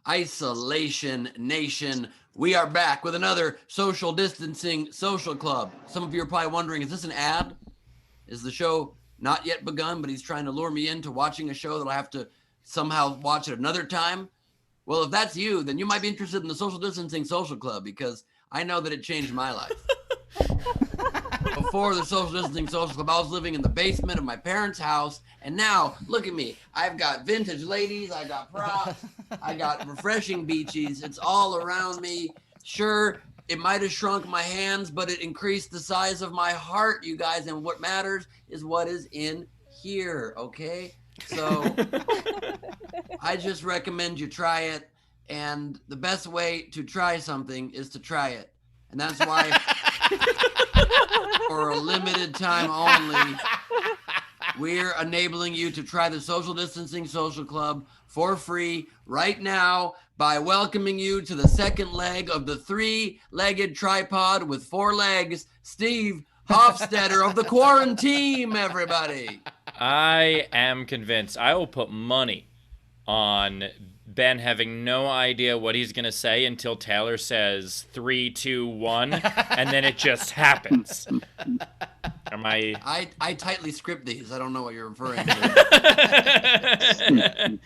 Isolation Nation. We are back with another social distancing social club. Some of you are probably wondering, is this an ad? Is the show not yet begun, but he's trying to lure me into watching a show that I'll have to somehow watch at another time? Well, if that's you, then you might be interested in the social distancing social club, because I know that it changed my life. Before the social distancing social club, I was living in the basement of my parents' house, and now look at me. I've got vintage ladies, I got props, I got refreshing beachies. It's all around me. Sure, it might have shrunk my hands, but it increased the size of my heart, you guys. And what matters is what is in here, okay? So I just recommend you try it. And the best way to try something is to try it. And that's why for a limited time only, we're enabling you to try the Social Distancing Social Club for free right now by welcoming you to the second leg of the three-legged tripod with four legs, Steve Hofstetter of the Quarantine, everybody. I am convinced. I will put money on Ben having no idea what he's going to say until Taylor says 3, 2, 1, and then it just happens. I tightly script these. I don't know what you're referring to.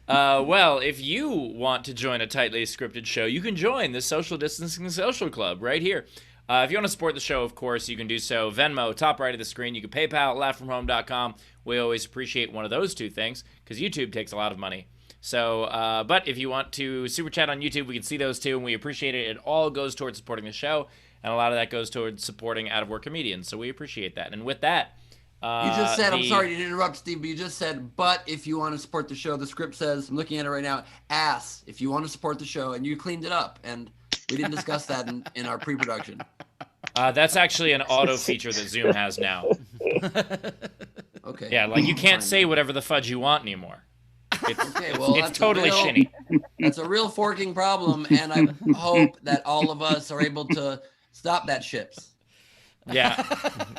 Well, if you want to join a tightly scripted show, you can join the Social Distancing Social Club right here. If you want to support the show, of course, you can do so. Venmo, top right of the screen. You can PayPal, laughfromhome.com. We always appreciate one of those two things because YouTube takes a lot of money. So, but if you want to super chat on YouTube, we can see those too, and we appreciate it. It all goes towards supporting the show, and a lot of that goes towards supporting out-of-work comedians, so we appreciate that. And with that, you just said, I'm sorry to interrupt, Steve, but you just said, but if you want to support the show, the script says, I'm looking at it right now, ass, if you want to support the show, and you cleaned it up, and we didn't discuss that in our pre-production. That's actually an auto feature that Zoom has now. Okay. Yeah, like you can't say whatever the fudge you want anymore. It's totally real, shinny. That's a real forking problem, and I hope that all of us are able to stop that ships. Yeah.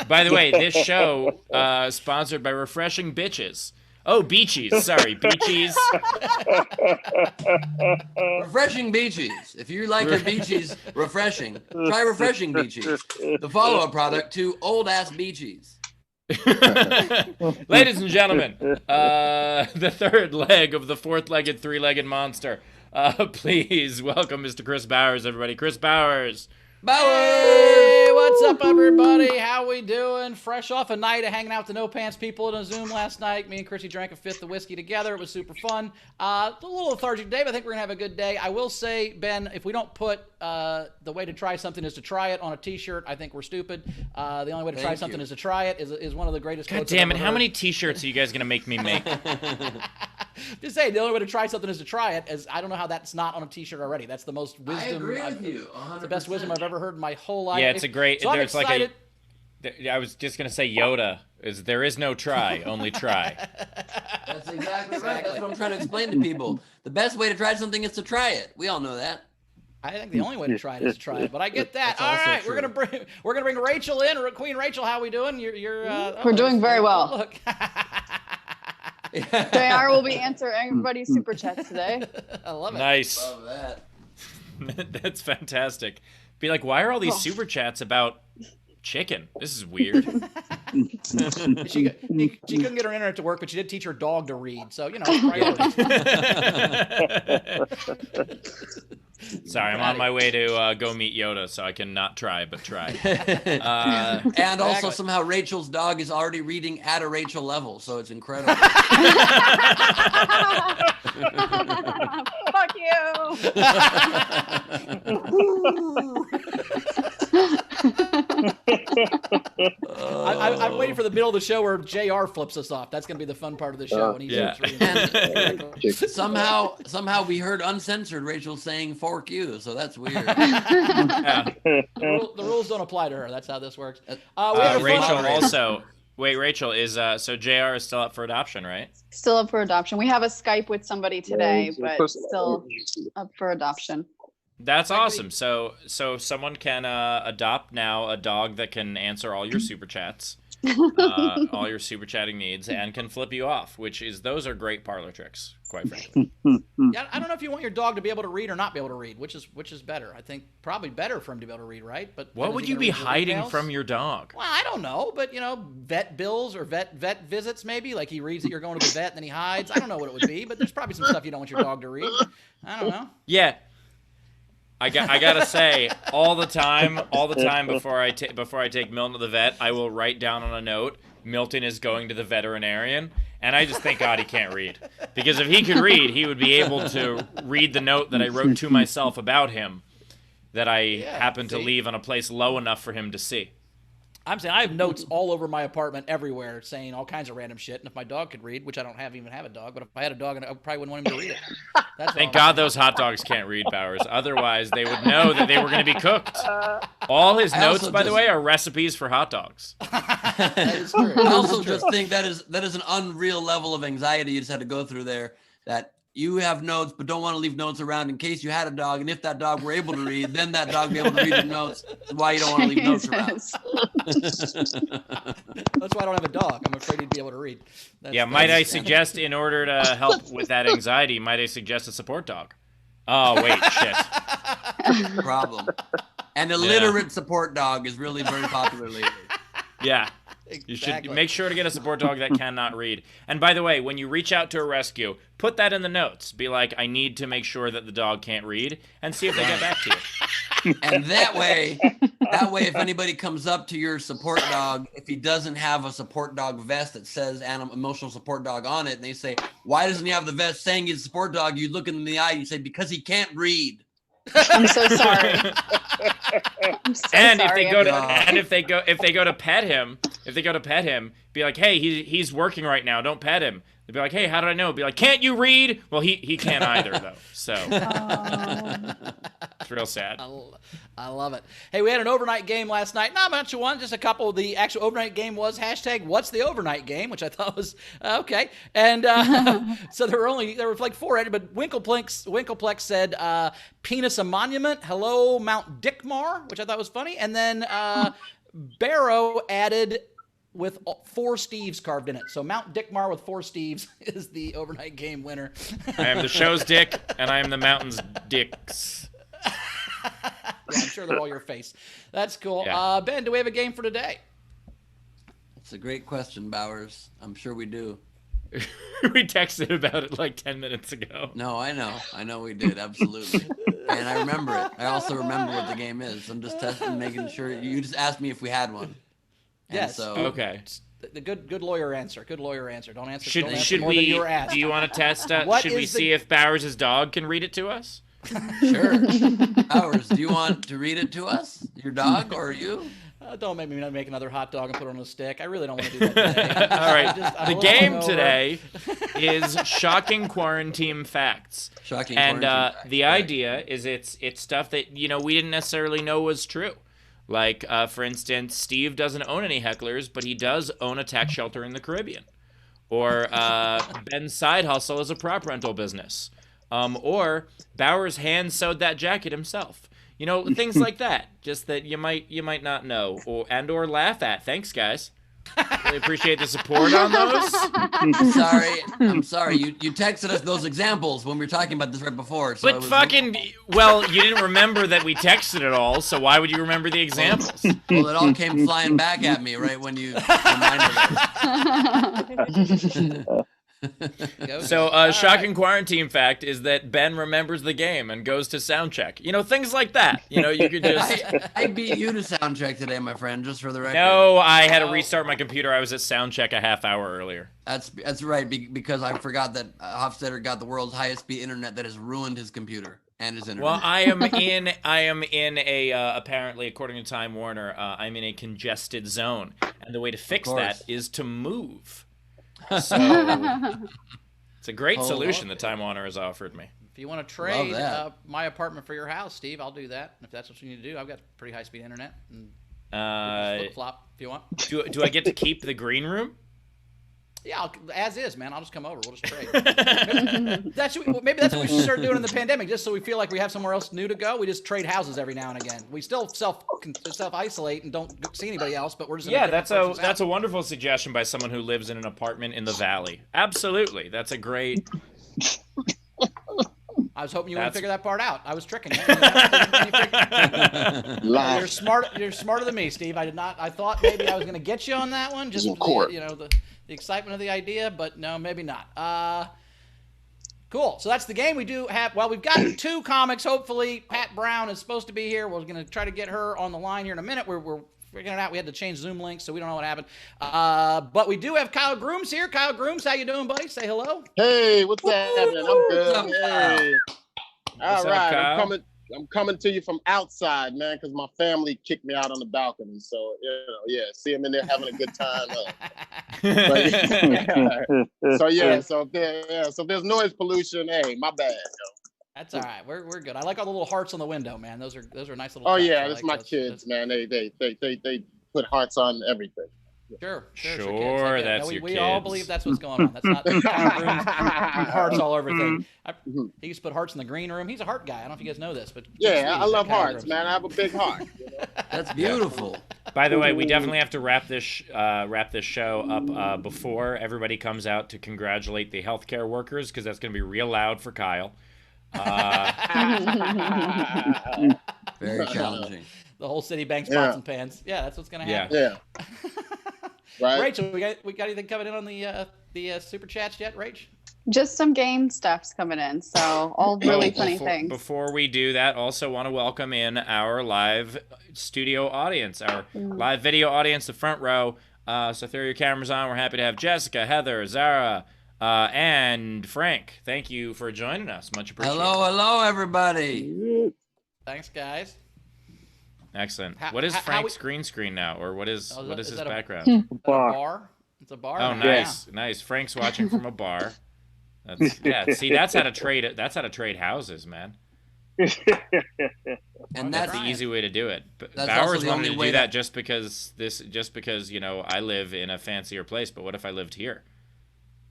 By the way, this show sponsored by Refreshing Bitches. Oh, Beachies. Sorry, Beachies. Refreshing Beachies. If you like your Beachies refreshing, try Refreshing Beachies, the follow-up product to old-ass Beachies. Ladies and gentlemen, the third leg of the fourth-legged, three-legged monster. Please welcome Mr. Chris Bowers, everybody. Chris Bowers. Hey, what's up, everybody? How we doing? Fresh off a night of hanging out with the No Pants people in a Zoom last night. Me and Chrissy drank a fifth of whiskey together. It was super fun. A little lethargic day, but I think we're going to have a good day. I will say, Ben, if we don't put the way to try something is to try it on a T-shirt, I think we're stupid. The only way to try something is to try it is one of the greatest God damn it, how many T-shirts are you guys going to make me make? Just saying, the only way to try something is to try it. As I don't know how that's not on a T-shirt already. That's the most wisdom. I agree with you. 100%. The best wisdom I've ever heard in my whole life. Yeah, it's a great. So there's like I was just gonna say Yoda is there is no try, only try. That's exactly right. That's what I'm trying to explain to people. The best way to try something is to try it. We all know that. I think the only way to try it is to try it, but I get that. That's All right, true. we're gonna bring Rachel in. Queen Rachel, how we doing? We're doing very well. Look. JR will be answering everybody's super chats today. I love it. Nice. Love that. That's fantastic. Be like, why are all these super chats about chicken? This is weird. She couldn't get her internet to work, but she did teach her dog to read. So, priorities. Sorry, I'm on my way to go meet Yoda, so I can not try, but try. And also somehow Rachel's dog is already reading at a Rachel level, so it's incredible. Fuck you. I'm waiting for the middle of the show where JR flips us off. That's going to be the fun part of the show. When he starts reading. And somehow we heard uncensored Rachel saying "fork you," so that's weird. The rules don't apply to her. That's how this works. Rachel also. Wait, Rachel is so JR is still up for adoption, right? Still up for adoption. We have a Skype with somebody today, but still up for adoption. That's awesome. So someone can adopt now a dog that can answer all your super chats. all your super chatting needs and can flip you off, those are great parlor tricks, quite frankly. Yeah, I don't know if you want your dog to be able to read or not be able to read, which is better. I think probably better for him to be able to read, right? But what would you be hiding from your dog? Well, I don't know, but vet bills or vet visits maybe. Like he reads that you're going to the vet and then he hides. I don't know what it would be, but there's probably some stuff you don't want your dog to read. I don't know. Yeah. I gotta say, all the time before I take Milton to the vet, I will write down on a note, Milton is going to the veterinarian, and I just thank God he can't read. Because if he could read, he would be able to read the note that I wrote to myself about him that I happened to leave on a place low enough for him to see. I'm saying I have notes all over my apartment everywhere saying all kinds of random shit, and if my dog could read, which I don't even have a dog, but if I had a dog, I probably wouldn't want him to read it. Thank God those hot dogs can't read, Bowers. Otherwise, they would know that they were going to be cooked. All his notes, by the way, are recipes for hot dogs. That is true. I also just think that is an unreal level of anxiety you just had to go through there, that you have notes but don't want to leave notes around in case you had a dog, and if that dog were able to read, then that dog would be able to read your notes. That's why you don't want to leave notes around. That's why I don't have a dog. I'm afraid he'd be able to read. Might I suggest, in order to help with that anxiety, might I suggest a support dog? Oh, wait, shit. Problem. An illiterate support dog is really very popular lately. Yeah. You should make sure to get a support dog that cannot read. And by the way, when you reach out to a rescue, put that in the notes. Be like, I need to make sure that the dog can't read, and see if they get back to you. And that way, if anybody comes up to your support dog, if he doesn't have a support dog vest that says emotional support dog on it, and they say, why doesn't he have the vest saying he's a support dog? You look him in the eye, you say, because he can't read. I'm so sorry. And if they go to pet him, be like, hey, he's working right now, don't pet him. They'd be like, hey, how did I know? Be like, can't you read? Well, he can't either though. So it's real sad. I love it. Hey, we had an overnight game last night. Not much of one, just a couple. The actual overnight game was #What's the overnight game, which I thought was okay. And so there were like 4 but Winkleplex said penis a monument. Hello, Mount Dickmar, which I thought was funny. And then Barrow added with 4 Steves carved in it. So Mount Dickmar with 4 Steves is the overnight game winner. I am the show's dick, and I am the mountain's dicks. Yeah, I'm sure they're all your face. That's cool. Yeah. Ben, do we have a game for today? It's a great question, Bowers. I'm sure we do. We texted about it like 10 minutes ago. No, I know we did, absolutely. And I remember it. I also remember what the game is. I'm just testing, making sure. You just asked me if we had one. And yes. So, okay. The good lawyer answer. Good lawyer answer. Don't answer. Should more than you were asked. Do you want to test? Should we see if Bowers' dog can read it to us? Sure. Bowers, do you want to read it to us? Your dog or you? Don't make me make another hot dog and put it on a stick. I really don't want to do that today. All right. The game today is shocking quarantine facts. Shocking and quarantine facts. The idea is it's stuff that we didn't necessarily know was true. Like, for instance, Steve doesn't own any hecklers, but he does own a tax shelter in the Caribbean. Or Ben's side hustle is a prop rental business. Or Bowers hand sewed that jacket himself. Things like that. Just that you might not know or laugh at. Thanks, guys. Really appreciate the support on those. I'm sorry. You texted us those examples when we were talking about this right before. So you didn't remember that we texted it all, so why would you remember the examples? Well, it all came flying back at me right when you reminded us. So, shocking quarantine fact is that Ben remembers the game and goes to sound check. Things like that. You could just. I beat you to sound check today, my friend. Just for the record. No, I had to restart my computer. I was at sound check a half hour earlier. That's right. Because I forgot that Hofstadter got the world's highest speed internet that has ruined his computer and his internet. Well, I am in a apparently, according to Time Warner, I'm in a congested zone, and the way to fix that is to move. So it's a great solution that Time Warner has offered me. If you want to trade my apartment for your house, Steve, I'll do that. If that's what you need to do, I've got pretty high-speed internet. And flip-flop if you want. Do I get to keep the green room? Yeah, as is, man. I'll just come over. We'll just trade. maybe that's what we should start doing in the pandemic, just so we feel like we have somewhere else new to go. We just trade houses every now and again. We still self isolate and don't see anybody else, but we're just that's a wonderful suggestion by someone who lives in an apartment in the valley. Absolutely, that's a great. I was hoping you wouldn't figure that part out. I was tricking you. You're smart. You're smarter than me, Steve. I thought maybe I was going to get you on that one. Just the excitement of the idea, but no, maybe not. Cool. So that's the game. We do have. Well, we've got 2 comics. Hopefully, Pat Brown is supposed to be here. We're going to try to get her on the line here in a minute. We're figuring it out. We had to change Zoom links, so we don't know what happened. But we do have Kyle Grooms here. Kyle Grooms, how you doing, buddy? Say hello. Hey, what's happening? I'm good. Hey. All right, Kyle? I'm coming to you from outside, man, because my family kicked me out on the balcony. So see them in there having a good time. So if there's noise pollution, hey, my bad. That's all right. We're good. I like all the little hearts on the window, man. Those are nice little. Oh touch. yeah, that's my kids, man. They put hearts on everything. Sure, that's your kids. We all believe that's what's going on. That's not hearts all over everything. He used to put hearts in the green room. He's a heart guy. I don't know if you guys know this, but I love hearts, man. I have a big heart. That's beautiful. By the way, we definitely have to wrap this show up before everybody comes out to congratulate the healthcare workers, because that's going to be real loud for Kyle. Very challenging. The whole Citibank pots and pans. Yeah, that's what's going to happen. Yeah. Right. Rachel, we got anything coming in on the super chats yet, Rach? Just some game stuff's coming in, so all really funny things. Before we do that, also want to welcome in our live studio audience, our live video audience, the front row. So throw your cameras on. We're happy to have Jessica, Heather, Zara, and Frank. Thank you for joining us. Much appreciated. Hello, everybody. Thanks, guys. Excellent. What is Frank's green screen now, or what is his background? A bar. It's a bar. Oh, nice, nice. Frank's watching from a bar. See, that's how to trade. That's how to trade houses, man. And that's the easy way to do it. But Bowers wanted to do that just because I live in a fancier place. But what if I lived here?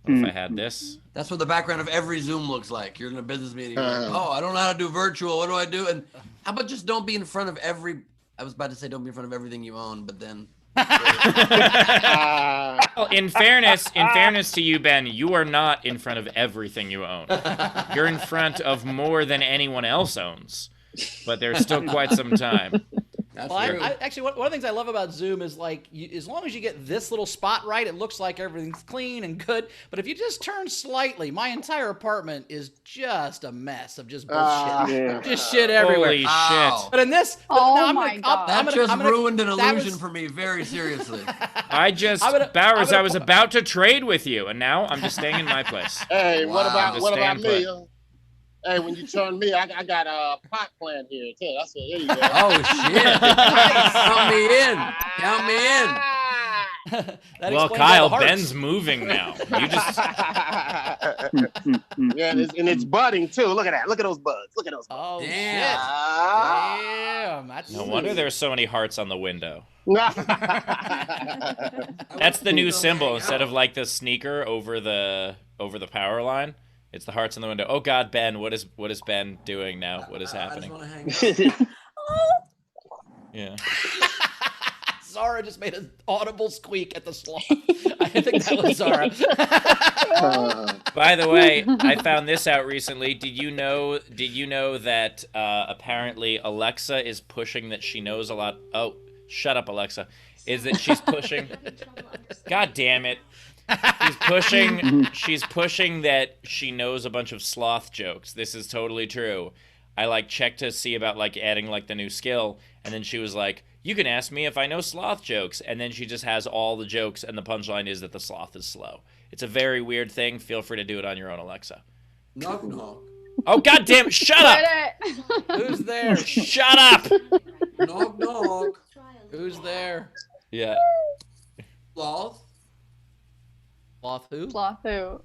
What if I had this? That's what the background of every Zoom looks like. You're in a business meeting. I don't know how to do virtual. What do I do? And how about just don't be in front of every... I was about to say don't be in front of everything you own, but then... Well, in fairness to you, Ben, you are not in front of everything you own. You're in front of more than anyone else owns. But there's still quite some time. Actually, one of the things I love about Zoom is, like, as long as you get this little spot right, it looks like everything's clean and good. But if you just turn slightly, my entire apartment is just a mess of just bullshit. Just shit everywhere. Holy shit. But in this... my God. That ruined an illusion for me very seriously. Bowers, I was about to trade with you, and now I'm just staying in my place. Hey, what about me? Hey, when you turn me, I got a pot plant here too. That's it. There you go. Oh shit! Count me in. Well, Kyle, Ben's moving now. You just and it's budding too. Look at that. Look at those buds. Look at those buds. Oh damn! Damn. That's no wonder there's so many hearts on the window. That's the new symbol. Instead of like the sneaker over the power line, it's the hearts in the window. Oh God, Ben, what is Ben doing now? What is happening? I just want to hang out. Yeah. Zara just made an audible squeak at the sloth. I think that was Zara. By the way, I found this out recently. Did you know that apparently Alexa is pushing that she knows a lot? Oh, shut up, Alexa. Is that she's pushing? God damn it. She's pushing that she knows a bunch of sloth jokes. This is totally true. I checked to see about adding the new skill, and then she was like, you can ask me if I know sloth jokes, and then she just has all the jokes, and the punchline is that the sloth is slow. It's a very weird thing. Feel free to do it on your own, Alexa. Knock knock. Oh God damn it! Shut up! Who's there? Shut up! Knock knock. Who's there? Yeah. Sloth. Sloth who? Sloth who?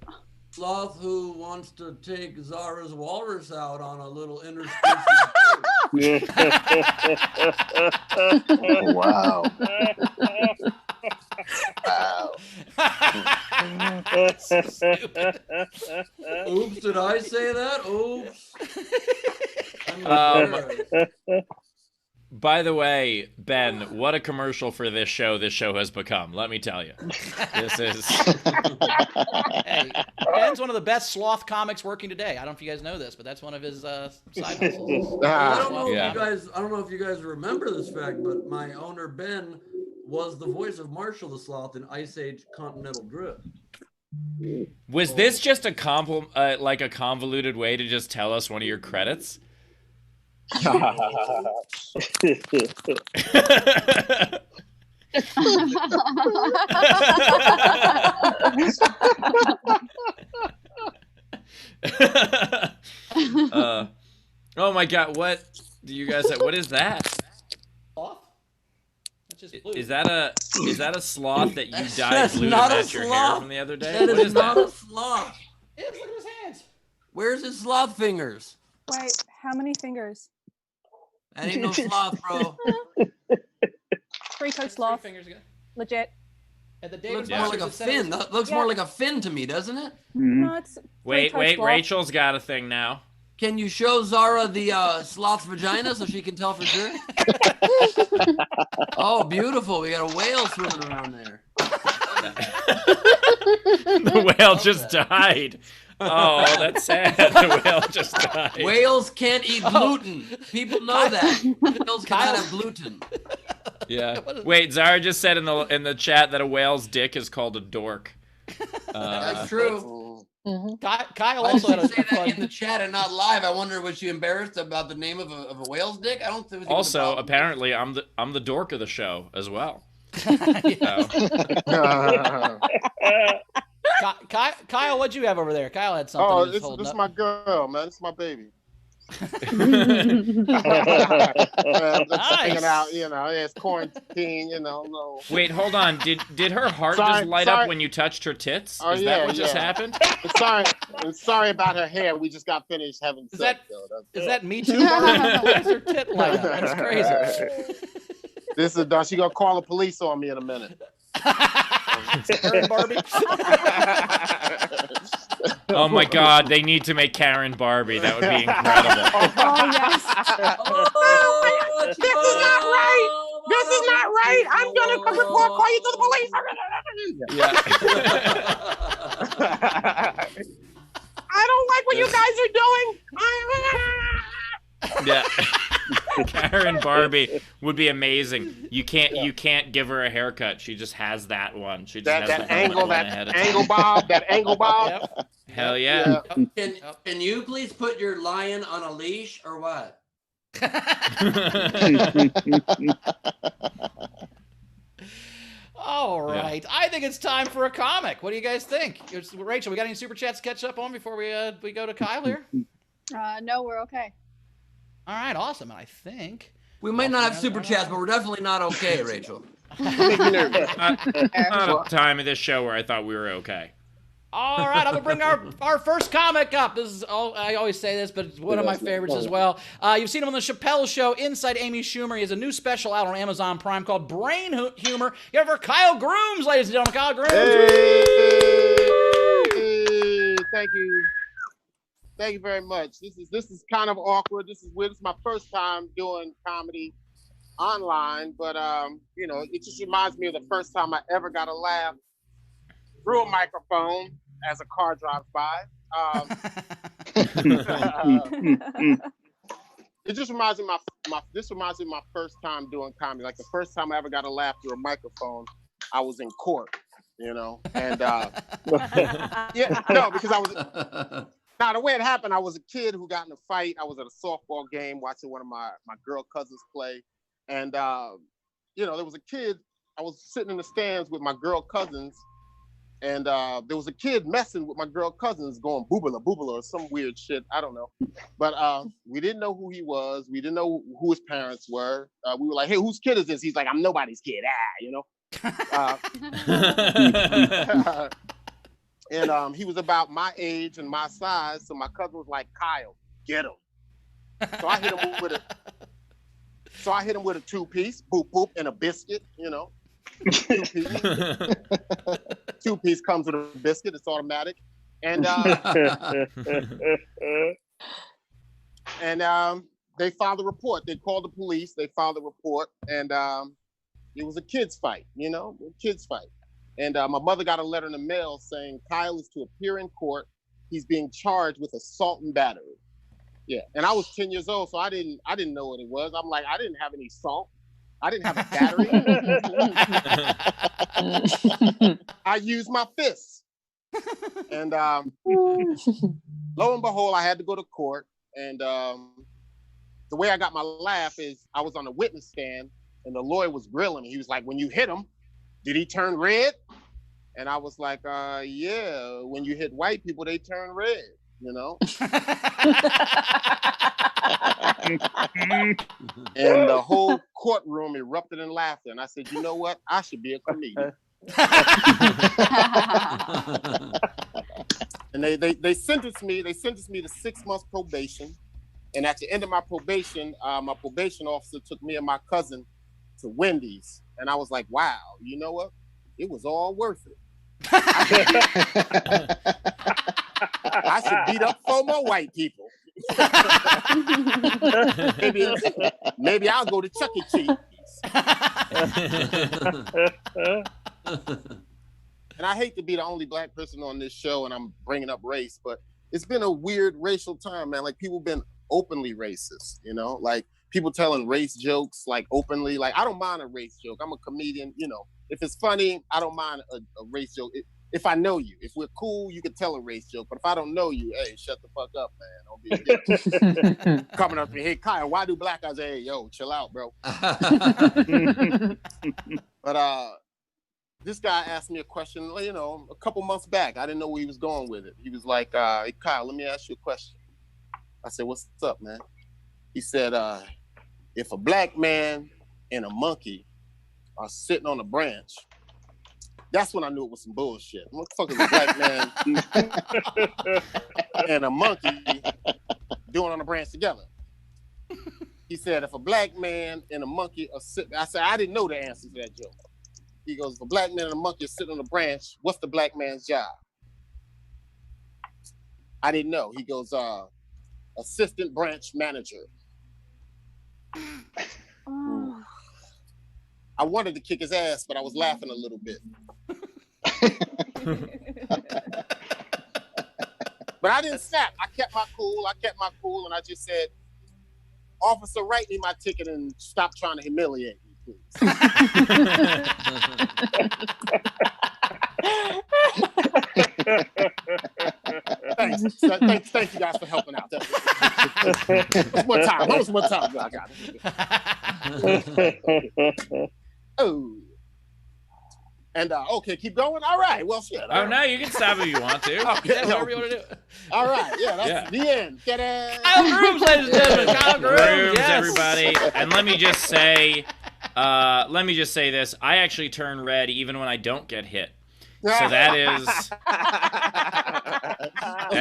Sloth who wants to take Zara's walrus out on a little interspecies. Oh, wow. Wow. So stupid. Oops, did I say that? Oops. By the way, Ben, what a commercial for this show has become. Let me tell you. This is... Hey, Ben's one of the best sloth comics working today. I don't know if you guys know this, but that's one of his side hustles. I don't know Yeah. if you guys remember this fact, but my owner Ben was the voice of Marshall the Sloth in Ice Age Continental Drift. Was this just a like a convoluted way to just tell us one of your credits? Oh my god, what do you guys what is that? Sloth? That's just blue. Is that a sloth that you dyed That's blue to not a match your hair sloth. from the other day? That What is not that? a sloth. Yeah, look at his hands. Where's his sloth fingers? Wait, how many fingers? That ain't no sloth, bro. Three-toed Three sloth. fingers again. Legit. At the Looks David more like a Buster's, it said it fin. was- That looks more like a fin to me, doesn't it? No, it's Wait, three-toed sloth. Rachel's got a thing now. Can you show Zara the sloth's vagina so she can tell for sure? Oh, beautiful. We got a whale swimming around there. The whale just died. Oh, that's sad. The whale just died. Whales can't eat gluten. People know that. Whales Kyle- cannot have gluten. Yeah. Wait, Zara just said in the chat that a whale's dick is called a dork. That's true. Kyle Why also did had she say a that in fun. the chat and not live? I wonder, was she embarrassed about the name of a whale's dick? I don't think it was even a Also, problem. apparently, I'm the dork of the show as well. Kyle, what'd you have over there? Kyle had something. Oh, he was this holding is up. my girl, man. This is my baby. Nice. Just hanging out, it's quarantine, no. Wait, hold on. Did her heart Sorry, just light sorry. up when you touched her tits? Oh, Is yeah, that what just yeah. happened? Sorry about her hair. We just got finished having Is sex. Is that Me Too? Why is her tit light up? That's crazy. This is done. She gonna call the police on me in a minute. Karen Barbie. Oh my god, they need to make Karen Barbie. That would be incredible. Oh, yes. This is not right. This is not right. I'm gonna call you to the police. Yeah. I don't like what you guys are doing. Yeah. Karen Barbie would be amazing. You can't give her a haircut. She just has that one. She just has That the angle, one ahead of time. that angle bob. Yep. Hell yeah. Can you please put your lion on a leash or what? All right. I think it's time for a comic. What do you guys think? Rachel, we got any super chats to catch up on before we go to Kyle here? No, we're okay. All right, awesome. And I think We might not have super chats, but we're definitely not okay, Rachel. Not a time of this show where I thought we were okay. all right, I'm gonna bring our first comic up. This is I always say this, but it's one of my favorites as well. You've seen him on the Chappelle Show, Inside Amy Schumer. He has a new special out on Amazon Prime called Brain Humor. You have for Kyle Grooms, ladies and gentlemen. Kyle Grooms. Hey, thank you. Thank you very much. This is kind of awkward. This is weird. This is my first time doing comedy online, but it just reminds me of the first time I ever got a laugh through a microphone as a car drives by. It just reminds me of my first time doing comedy. Like the first time I ever got a laugh through a microphone, I was in court, and because I was. Now, the way it happened, I was a kid who got in a fight. I was at a softball game watching one of my girl cousins play. And, there was a kid. I was sitting in the stands with my girl cousins. And there was a kid messing with my girl cousins going boobala, boobala, or some weird shit. I don't know. But we didn't know who he was. We didn't know who his parents were. We were like, hey, whose kid is this? He's like, I'm nobody's kid. And he was about my age and my size, so my cousin was like, Kyle, get him. So I hit him with a two-piece, boop, boop, and a biscuit, two-piece. 2-piece comes with a biscuit. It's automatic. And they filed a report. They called the police. They filed a report, and it was a kids fight. You know, a kids fight. And my mother got a letter in the mail saying Kyle is to appear in court. He's being charged with assault and battery. Yeah, and I was 10 years old, so I didn't know what it was. I'm like, I didn't have any salt. I didn't have a battery. I used my fists. And lo and behold, I had to go to court. And the way I got my laugh is I was on the witness stand, and the lawyer was grilling me. He was like, when you hit him, did he turn red? And I was like, yeah, when you hit white people, they turn red, you know? And the whole courtroom erupted in laughter. And I said, you know what? I should be a comedian. And they sentenced me to 6 months probation. And at the end of my probation officer took me and my cousin to Wendy's. And I was like, wow, you know what? It was all worth it. I should beat up 4 more white people. maybe I'll go to Chuck E. Cheese. And I hate to be the only black person on this show, and I'm bringing up race, but it's been a weird racial time, man. Like, people been openly racist, you know? Like, people telling race jokes, like, openly. Like, I don't mind a race joke. I'm a comedian, you know. If it's funny, I don't mind a race joke. If I know you, if we're cool, you can tell a race joke. But if I don't know you, hey, shut the fuck up, man. Don't be a dick. Coming up to me, hey, Kyle, why do black guys? Hey, yo, chill out, bro. But this guy asked me a question, you know, a couple months back. I didn't know where he was going with it. He was like, hey, Kyle, let me ask you a question. I said, what's up, man? He said, if a black man and a monkey are sitting on a branch, that's when I knew it was some bullshit. What the fuck is a black man and a monkey doing on a branch together? He said, if a black man and a monkey are sitting, I said, I didn't know the answer to that joke. He goes, if a black man and a monkey are sitting on a branch, what's the black man's job? I didn't know. He goes, assistant branch manager. Oh. I wanted to kick his ass, but I was laughing a little bit. But I didn't snap. I kept my cool, and I just said, officer, write me my ticket and stop trying to humiliate me, please. Thanks you guys for helping out. One time. I got it. Oh. And okay, keep going. All right. Well, shit. Oh no, you can stop if you want to. Okay, Whatever you want to do. all right. Yeah, that's the end. Ta-da. Kyle Grooms, ladies and gentlemen. Kyle Grooms, Grooms, yes. everybody. And let me just say this. I actually turn red even when I don't get hit. So that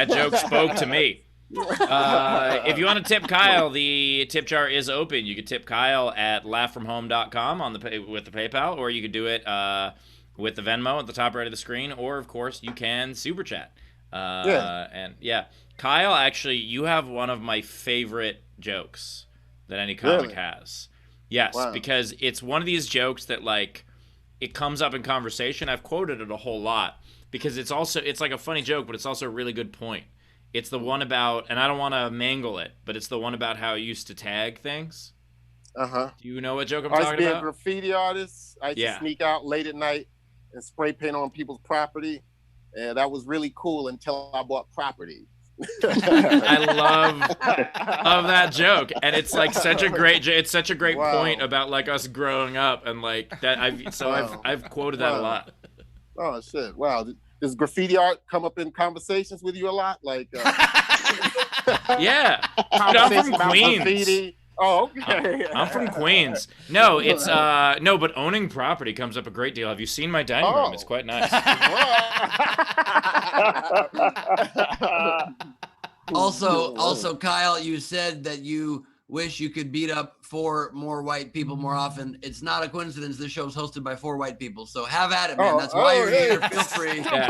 joke spoke to me. If you want to tip Kyle, the tip jar is open. You could tip Kyle at laughfromhome.com with the PayPal, or you could do it with the Venmo at the top right of the screen, or of course you can super chat. And yeah, Kyle, actually, you have one of my favorite jokes that any comic has. Yes, wow. Because it's one of these jokes that, like, it comes up in conversation. I've quoted it a whole lot because it's like a funny joke, but it's also a really good point. It's the one about, and I don't want to mangle it, but it's the one about how I used to tag things. Do you know what joke I'm talking about? I used to be a graffiti artist. I used to sneak out late at night and spray paint on people's property. And that was really cool until I bought property. I love that joke, and it's like such a great point about like us growing up and like that. I've quoted that a lot. Oh shit! Wow, does graffiti art come up in conversations with you a lot? Like, yeah, I'm from Queens. Graffiti. Oh, okay. I'm from Queens. No, it's no, but owning property comes up a great deal. Have you seen my dining room? It's quite nice. Also, Kyle, you said that you wish you could beat up 4 more white people more often. It's not a coincidence this show is hosted by 4 white people. So have at it, man. That's why you're here. Feel free. Yeah.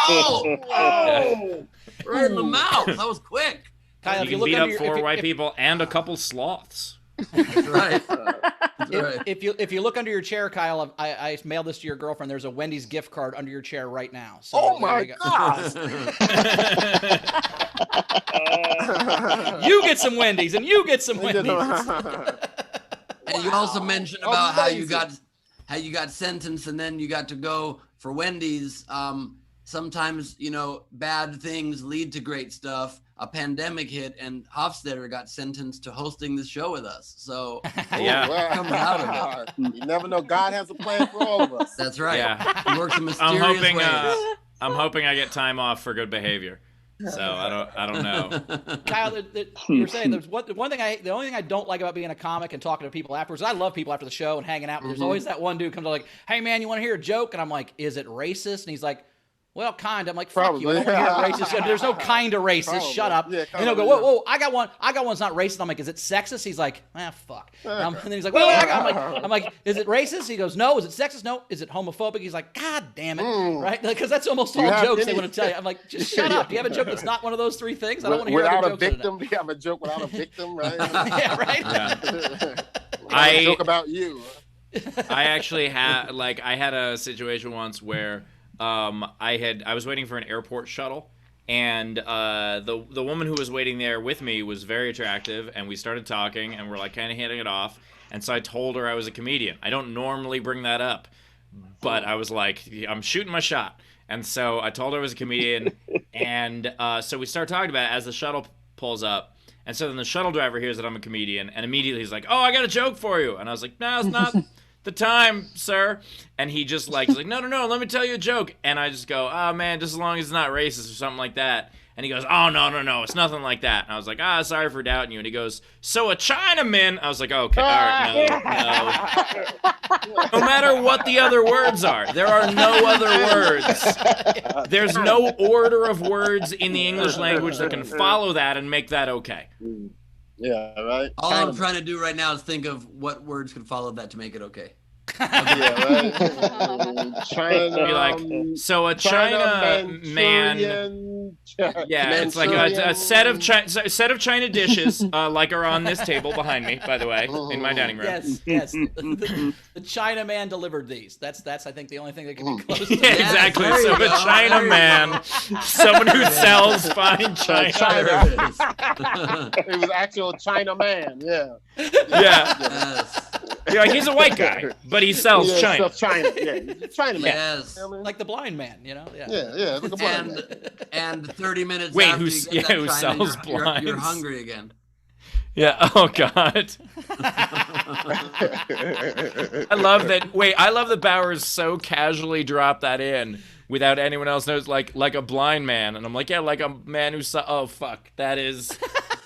Oh, right in the mouth. That was quick. Kyle, You if you can look beat under up your, 4 white people and a couple sloths. That's right. That's right. if you look under your chair, Kyle, I mailed this to your girlfriend. There's a Wendy's gift card under your chair right now. So Oh there my you go. gosh! You get some Wendy's, and you get some Wendy's. And you also mentioned about how you Amazing. got sentenced and then you got to go for Wendy's. Sometimes, bad things lead to great stuff. A pandemic hit and Hofstadter got sentenced to hosting this show with us. So Yeah. comes out of You never know. God has a plan for all of us. that's right. Yeah. He works in mysterious ways. I'm hoping I get time off for good behavior. So I don't know. Kyle, you were saying there's the only thing I don't like about being a comic and talking to people afterwards. I love people after the show and hanging out, but there's always that one dude comes up like, "Hey man, you want to hear a joke?" And I'm like, "Is it racist?" And he's like, "Well, kind." I'm like, "Fuck you! I don't want to hear racist. There's no kind of racist. Probably. Shut up." Yeah, and he'll go, "Whoa, whoa! I got one. It's not racist." I'm like, "Is it sexist?" He's like, fuck." And then he's like, "Well, I'm like, "Is it racist?" He goes, "No." "Is it sexist?" "No." "Is it homophobic?" He's like, "God damn it!" Right? Because that's almost all have jokes they any- want to tell you. I'm like, "Just shut up. Do you have a joke that's not one of those 3 things? I don't want to hear Without other a jokes." victim, do you have a joke without a victim, right? Yeah, right. Yeah. A joke about you. I actually had I had a situation once where I was waiting for an airport shuttle, and the woman who was waiting there with me was very attractive, and we started talking, and we're like kind of hitting it off. And so I told her I was a comedian. I don't normally bring that up, but I was like, I'm shooting my shot. And so I told her I was a comedian, and so we start talking about it as the shuttle pulls up. And so then the shuttle driver hears that I'm a comedian, and immediately he's like, "Oh, I got a joke for you." And I was like, "No, it's not the time, sir." And he just he's like, No, let me tell you a joke. And I just go, "Oh man, just as long as it's not racist or something like that." And he goes, "Oh, no, it's nothing like that." And I was like, "Sorry for doubting you." And he goes, "So a Chinaman." I was like, "Okay, all right, no. No matter what the other words are, there are no other words. There's no order of words in the English language that can follow that and make that okay." Yeah, right. All I'm trying to do right now is think of what words could follow that to make it okay. Yeah, right. China, Be like, so a China man. Yeah, it's like a set of China dishes, like are on this table behind me, by the way, in my dining room. Yes. The China man delivered these. That's I think the only thing that can be close to Yeah, exactly. there you So a go. China There you man, someone who sells fine China. There it is. It was actual China man. Yeah. Yeah, Yes. yeah, he's a white guy, but he sells Yeah, China. stuff China. Yeah, China man. Yes. You know what I mean? like the blind man, Yeah. Yeah. Look at blind man. And 30 minutes Wait, after who's- you get that who China, sells you're blinds? hungry again. Yeah. Oh God. I love that. Wait, I love that Bowers so casually dropped that in without anyone else knows, like a blind man, and I'm like, yeah, like a man who saw. Oh fuck, that is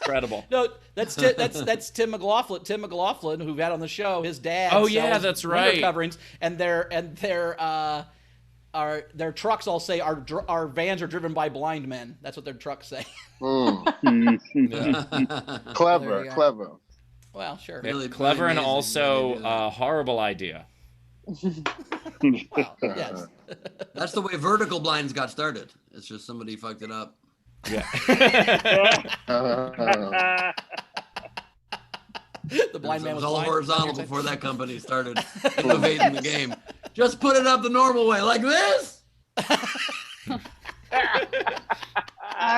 incredible. No, that's Tim McLaughlin. Tim McLaughlin, who we've had on the show, his dad. Oh, yeah, sells that's winter right. Coverings, and their trucks all say our vans are driven by blind men. That's what their trucks say. Clever. Well, sure. Really Clever and amazing also when they do that. a horrible idea. Well, yes. That's the way vertical blinds got started. It's just somebody fucked it up. Yeah. The blind man It was was all blind. horizontal before that company started innovating the game. Just put it up the normal way, like this. All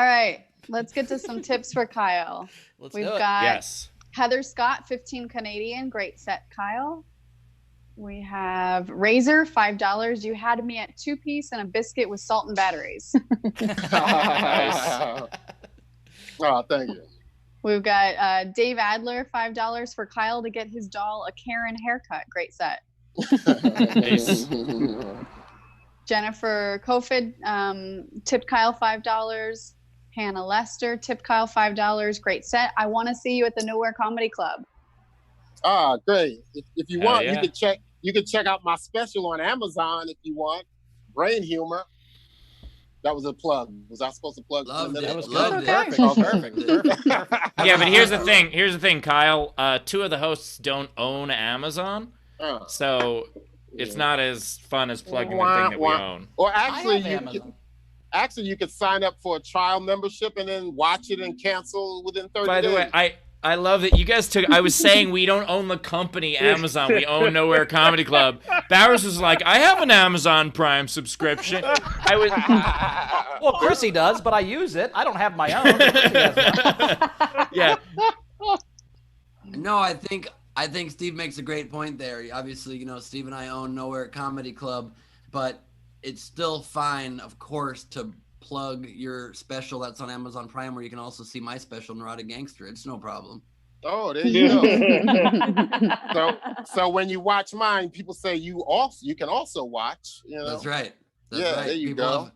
right, let's get to some tips for Kyle. Let's We've do it. got Yes. Heather Scott, 15 Canadian. Great set, Kyle. We have Razor, $5. You had me at 2-piece and a biscuit with salt and batteries. Oh, thank you. We've got Dave Adler, $5 for Kyle to get his doll a Karen haircut. Great set. Nice. Jennifer Kofid tipped Kyle $5. Hannah Lester tipped Kyle $5. Great set. I want to see you at the Nowhere Comedy Club. Ah, great. If you Hell want, yeah. you can check out my special on Amazon if you want. Brain humor. That was a plug. Was I supposed to plug? Loved That it. was Loved good. it. Perfect. Yeah, but here's the thing. Here's the thing, Kyle. Two of the hosts don't own Amazon, so it's not as fun as plugging the thing that we own. Or I actually, have Amazon. you could sign up for a trial membership and then watch it and cancel within 30 By days. the way, I love that you guys took. I was saying we don't own the company Amazon. We own Nowhere Comedy Club. Bowers was like, I have an Amazon Prime subscription. I was. Well, Chrissy does, but I use it. I don't have my own. Chrissy has one. Yeah. No, I think Steve makes a great point there. Obviously, Steve and I own Nowhere Comedy Club, but it's still fine, of course, to plug your special that's on Amazon Prime, where you can also see my special, Neurotic Gangster. It's no problem. Oh, there you go. so when you watch mine, people say you can also watch. That's right. That's Yeah, right. there you go.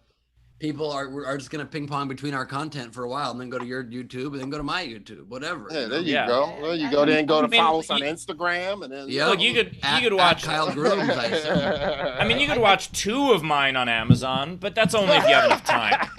People are just gonna ping pong between our content for a while, and then go to your YouTube, and then go to my YouTube, whatever. Yeah, there you Yeah. go. There you go. Then go to mean, follow us on Instagram, and then Yeah. Look, you could watch Kyle Grooms. I assume. I mean, you could watch 2 of mine on Amazon, but that's only if you have enough time.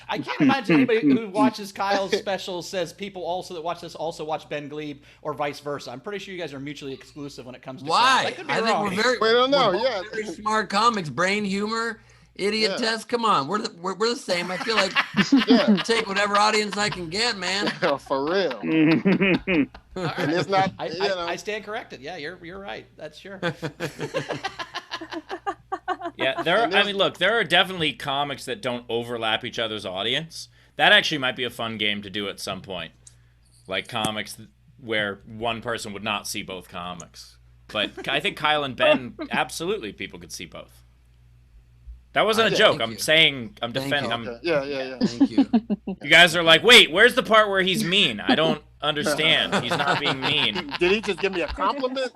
I can't imagine anybody who watches Kyle's special says people also that watch this also watch Ben Glebe or vice versa. I'm pretty sure you guys are mutually exclusive when it comes to Why? I could be I wrong. think we're very. We don't know, we're both yeah. very smart comics, brain humor, idiot Yeah. test. Come on, we're the same. I feel like Yeah. take whatever audience I can get, man. For real. All right. And it's not, I stand corrected. Yeah, you're right. That's sure. Yeah, there are definitely comics that don't overlap each other's audience. That actually might be a fun game to do at some point. Like comics where one person would not see both comics. But I think Kyle and Ben, absolutely people could see both. That wasn't a joke. Thank I'm you. saying, I'm Thank defending. you. I'm, yeah. Thank you. you guys are like, wait, where's the part where he's mean? I don't understand. He's not being mean. Did he just give me a compliment?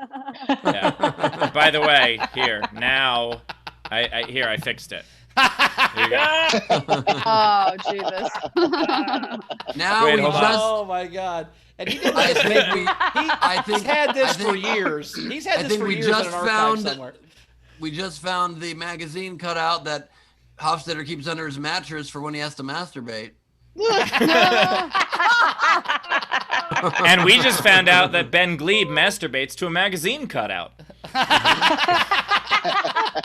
Yeah. By the way, now, I fixed it. Here you go. Oh, Jesus. Now Wait, we hold on. just. Oh my God! And he did I this. think we. He's had this I think- for years. He's had I this think for we years just in an archive found- somewhere. We just found the magazine cutout that Hofstadter keeps under his mattress for when he has to masturbate. And we just found out that Ben Glebe masturbates to a magazine cutout.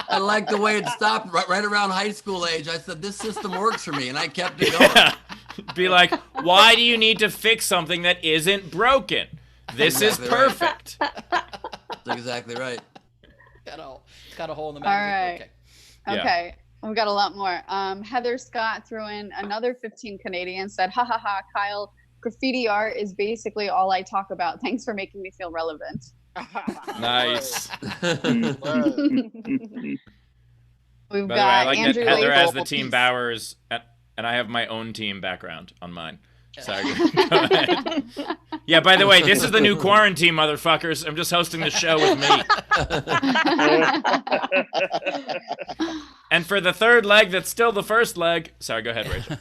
I like the way it stopped right around high school age. I said, this system works for me, and I kept it going. Be like, why do you need to fix something that isn't broken? This Exactly is right. perfect. That's exactly right. Got a hole in the All magazine. right. Yeah. Okay. We've got a lot more. Heather Scott threw in another 15 Canadian, said, ha ha ha, Kyle, graffiti art is basically all I talk about. Thanks for making me feel relevant. Nice. We've By the way, got I like Andrew that Heather Lee. has the Team Bowers, and I have my own team background on mine. Sorry. Go ahead. Yeah, by the way, this is the new quarantine, motherfuckers. I'm just hosting the show with me. And for the third leg, that's still the first leg. Sorry, go ahead, Rachel.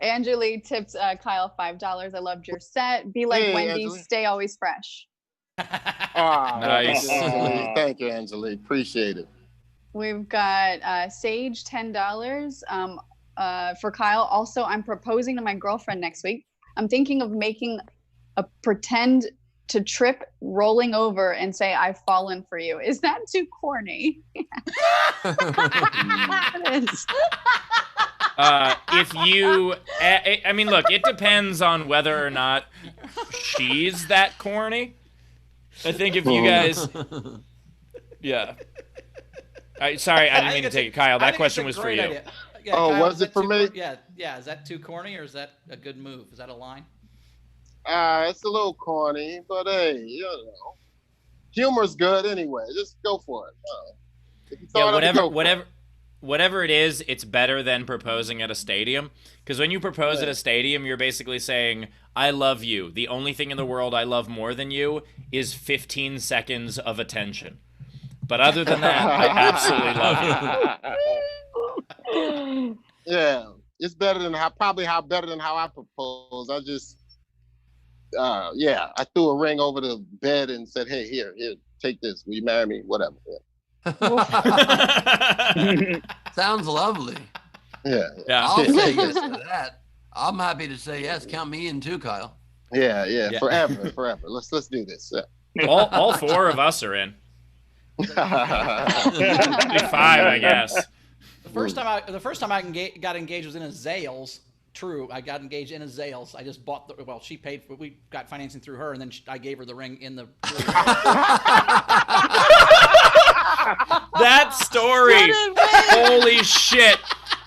Andrew Lee tipped Kyle $5. I loved your set. Be like Hey, Wendy's, Angela. stay always fresh. Nice. Thank you, Angelique. Appreciate it. We've got Sage, $10 for Kyle. Also, I'm proposing to my girlfriend next week. I'm thinking of making a pretend to trip, rolling over, and say, I've fallen for you. Is that too corny? It is. If you, I mean, look, it depends on whether or not she's that corny. I think if you guys, yeah. Sorry, I didn't mean to take it, Kyle. That question was for you. Yeah, Oh, Kyle, was is it that for too me? Yeah. Is that too corny or is that a good move? Is that a line? It's a little corny, but hey, humor's good anyway. Just go for it. If you Yeah, thought of it, go for it. whatever it is, it's better than proposing at a stadium. Because when you propose at a stadium, you're basically saying, I love you. The only thing in the world I love more than you is 15 seconds of attention. But other than that, I absolutely love you. Yeah, it's better than better than how I propose. I just, I threw a ring over the bed and said, "Hey, here, take this. Will you marry me? Whatever." Yeah. Sounds lovely. Yeah. Yeah. I'll say yes to that. I'm happy to say yes. Count me in too, Kyle. Yeah. Yeah. Forever. Let's do this. All four of us are in. Maybe five, I guess. The first time I got engaged was in a Zales. True, I got engaged in a Zales. I just bought she paid for. We got financing through her, and then I gave her the ring in the. That story. Holy shit.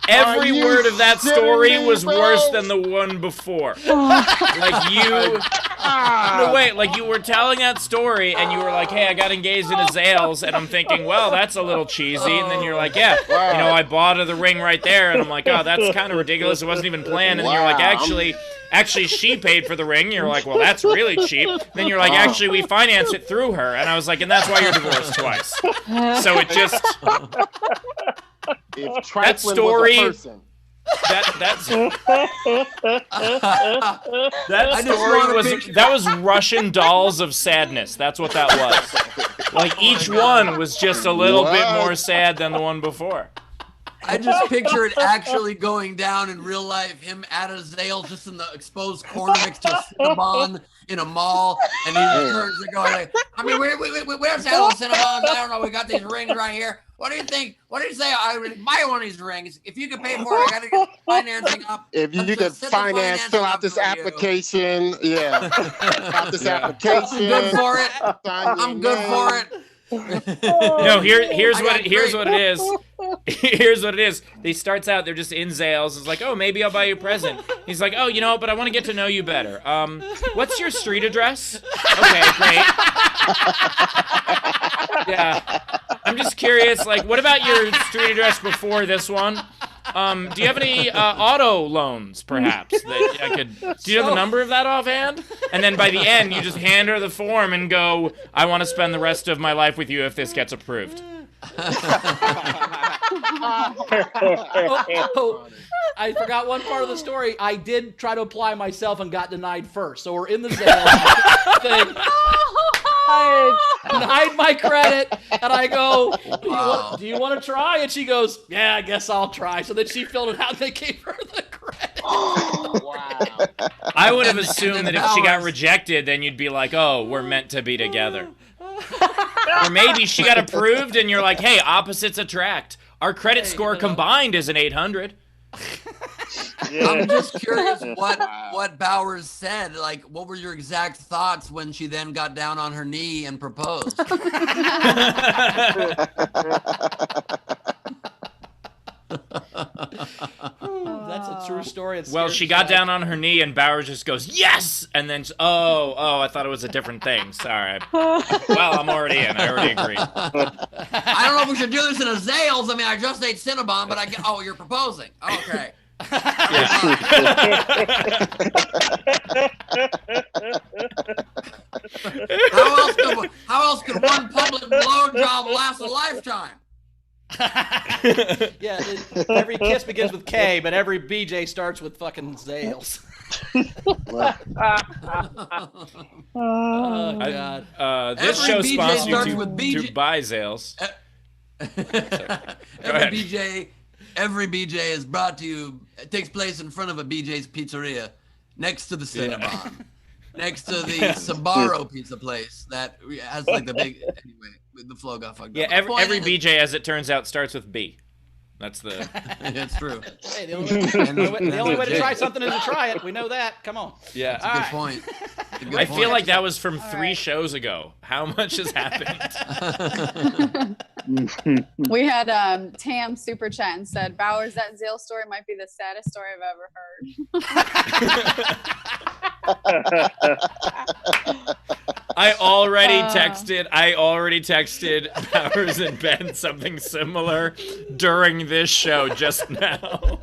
Every word of that story was worse than the one before. Like you... No, wait, like you were telling that story and you were like, hey, I got engaged in a Zales, and I'm thinking, well, that's a little cheesy. And then you're like, yeah, I bought her the ring right there. And I'm like, oh, that's kind of ridiculous. It wasn't even planned. And then you're like, actually, she paid for the ring. And you're like, well, that's really cheap. Then you're like, actually, we financed it through her. And I was like, and that's why you're divorced twice. So it just... That story... Was a person. That story was Russian dolls of sadness. That's what that was. Like each one was just a little bit more sad than the one before. I just picture it actually going down in real life. Him at a Zale, just in the exposed corner next to a Cinnabon in a mall, and he just turns and going like, I mean, where's that little Cinnabons? I don't know. We got these rings right here. What do you think? What do you say? I would buy one of these rings. If you could pay for it, I gotta get financing up. If you could finance, fill out this application. Yeah. Out this application. I'm good for it. I'm good for it. No, here's what it is. Here's what it is. He starts out, they're just in Zales. It's like, oh, maybe I'll buy you a present. He's like, oh, but I want to get to know you better. What's your street address? Okay, great. Yeah. I'm just curious, like, what about your street address before this one? Do you have any auto loans, perhaps? That I could. Do you know the number of that offhand? And then by the end, you just hand her the form and go, I want to spend the rest of my life with you if this gets approved. I forgot one part of the story. I did try to apply myself and got denied first. So we're in the Zale thing. I denied my credit, and I go, do you want to try? And she goes, yeah, I guess I'll try. So then she filled it out, and they gave her the credit. Oh, wow. I would have assumed that if she got rejected, then you'd be like, oh, we're meant to be together. Or maybe she got approved, and you're like, hey, opposites attract. Our credit score combined is an 800. Yeah. I'm just curious what Bowers said. Like, what were your exact thoughts when she then got down on her knee and proposed? That's a true story. Well, she got down on her knee, and Bowers just goes, yes! And then, I thought it was a different thing. Sorry. Well, I'm already in. I already agreed. I don't know if we should do this in a Zales. I mean, I just ate Cinnabon, but you're proposing. Okay. How else could one public blowjob last a lifetime? Yeah, every kiss begins with K, but every BJ starts with fucking Zales. Oh God! This Every show BJ sponsors starts you with to BJ. buy Zales. Every BJ is brought to you. It takes place in front of a BJ's Pizzeria, next to the Cinnabon, next to the Sbarro pizza place that has like the big. Anyway, the flow got fucked up. Yeah, every BJ, as it turns out, starts with B. That's the. It's true. Hey, the only way to try something is to try it. We know that. Come on. Yeah. That's a good point. That's a good I point. feel like that was from 3 shows ago. How much has happened? We had Tam super chat and said, Bowers, that Zale story might be the saddest story I've ever heard. I already texted Bowers and Ben something similar during this show just now.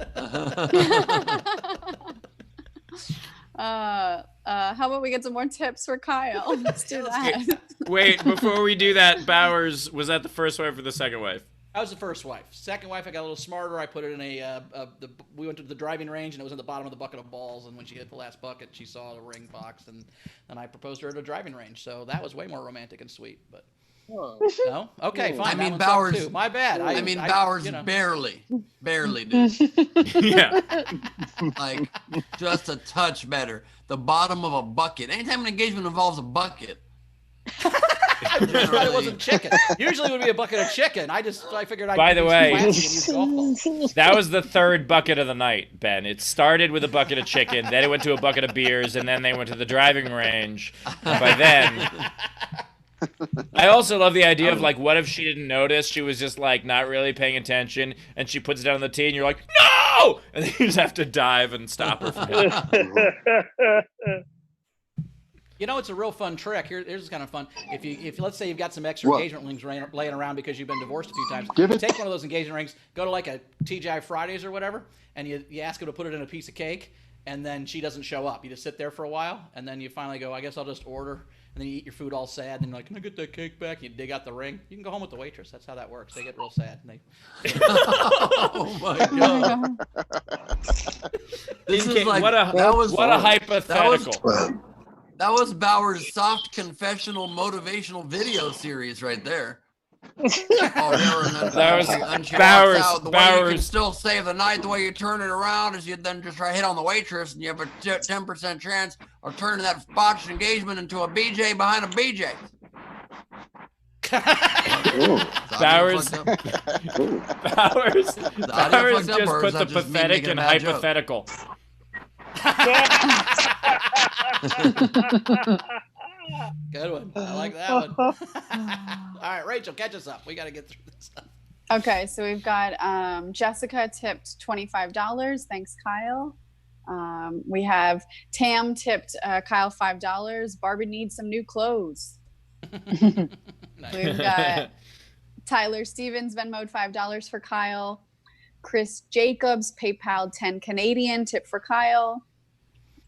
How about we get some more tips for Kyle? Let's do that. Wait, before we do that, Bowers, was that the first wife or the second wife? That was the first wife. Second wife, I got a little smarter. I put it in we went to the driving range, and it was in the bottom of the bucket of balls. And when she hit the last bucket, she saw the ring box, and I proposed to her at a driving range. So that was way more romantic and sweet. But No? Okay, fine. I that mean, one sucked Bowers- too. My bad. I mean, Bowers you know. barely did. Yeah. Like, just a touch better. The bottom of a bucket. Anytime an engagement involves a bucket. I'm just glad it wasn't chicken. Usually it would be a bucket of chicken. I figured I'd By the be way- classy and use golf balls. That was the third bucket of the night, Ben. It started with a bucket of chicken, then it went to a bucket of beers, and then they went to the driving range. And by then, I also love the idea of like, what if she didn't notice? She was just like not really paying attention, and she puts it down on the tee, and you're like, no! And then you just have to dive and stop her from hitting. You know, it's a real fun trick. Here's kind of fun. If let's say you've got some extra engagement rings laying around because you've been divorced a few times, you take one of those engagement rings, go to like a TGI Fridays or whatever, and you ask her to put it in a piece of cake, and then she doesn't show up. You just sit there for a while, and then you finally go, I guess I'll just order, and then you eat your food all sad, and you're like, can I get that cake back? You dig out the ring. You can go home with the waitress. That's how that works. They get real sad. And Oh my god! This is like what a hypothetical. That was Bauer's soft confessional motivational video series right there. That was Bauer's. Bauer's. The way you can still save the night, the way you turn it around is you then just try to hit on the waitress, and you have a 10% chance of turning that botched engagement into a BJ behind a BJ. Bowers just put the just me pathetic making a and bad joke? hypothetical. good one. I like that one. All right, Rachel, catch us up. We got to get through this stuff. Okay, so we've got Jessica tipped $25. Thanks, Kyle. We have Tam tipped Kyle $5. Barbie needs some new clothes. We've got Tyler Stevens Venmoed $5 for Kyle. Chris Jacobs PayPal 10 Canadian tip for Kyle.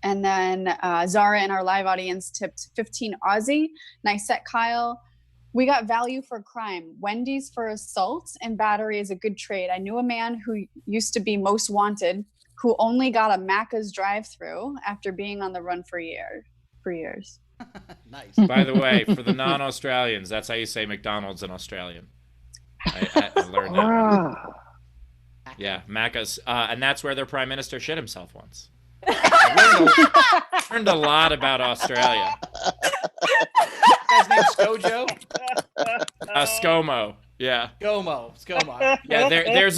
And then Zara in our live audience tipped 15 Aussie. Nice set, Kyle. We got value for crime. Wendy's for assault and battery is a good trade. I knew a man who used to be most wanted who only got a Macca's drive-through after being on the run for years. Nice. By the way, for the non-Australians, that's how you say McDonald's in Australian. I learned that. Yeah, Macca's. And that's where their prime minister shit himself once. I learned a lot about Australia. Guy's name Skojo? ScoMo. Yeah. ScoMo. Yeah, there's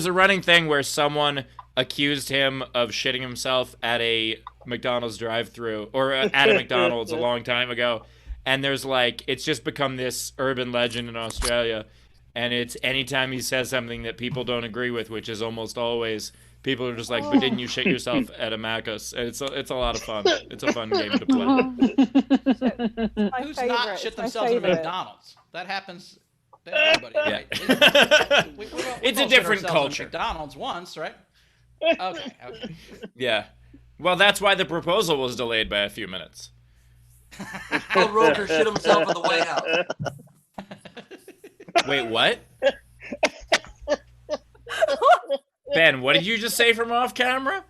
a running thing where someone accused him of shitting himself at a McDonald's drive-through or at a McDonald's a long time ago, and there's like it's just become this urban legend in Australia, and it's anytime he says something that people don't agree with, which is almost always, people are just like, but didn't you shit yourself at a Macca's? And it's a lot of fun. It's a fun game to play. Who's not shit themselves at McDonald's? That happens to everybody. Yeah. Right? It's a different culture. McDonald's once, right? Okay. Yeah. Well, that's why the proposal was delayed by a few minutes. Bill Roker shit himself at the White House. Wait, what? Ben, what did you just say from off camera?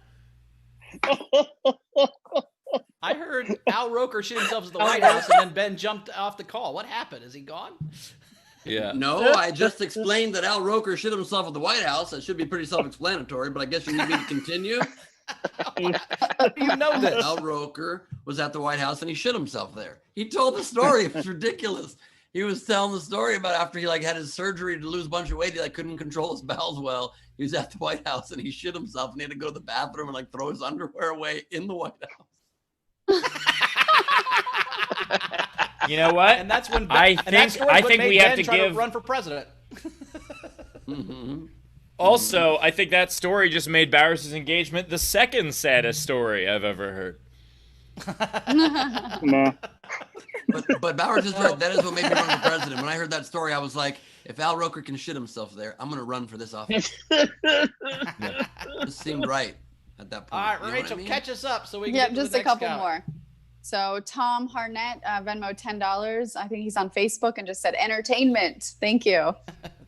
I heard Al Roker shit himself at the White House, and then Ben jumped off the call. What happened? Is he gone? Yeah. No, I just explained that Al Roker shit himself at the White House. That should be pretty self-explanatory, but I guess you need me to continue. How do you know this? Al Roker was at the White House and he shit himself there. He told the story. It was ridiculous. He was telling the story about after he had his surgery to lose a bunch of weight. He couldn't control his bowels well. He was at the White House and he shit himself and he had to go to the bathroom and throw his underwear away in the White House. You know what? And that's when I think we have to give run for president. Mm-hmm. Also, I think that story just made Bowers' engagement the second saddest story I've ever heard. Nah. But Bowers is right. That is what made me run for president. When I heard that story, I was like, if Al Roker can shit himself there, I'm going to run for this office. This seemed right at that point. All right, You know Rachel, what I mean? catch us up so we can Yep, get to just the a next couple guy. more. So Tom Harnett, Venmo $10. I think he's on Facebook and just said entertainment. Thank you.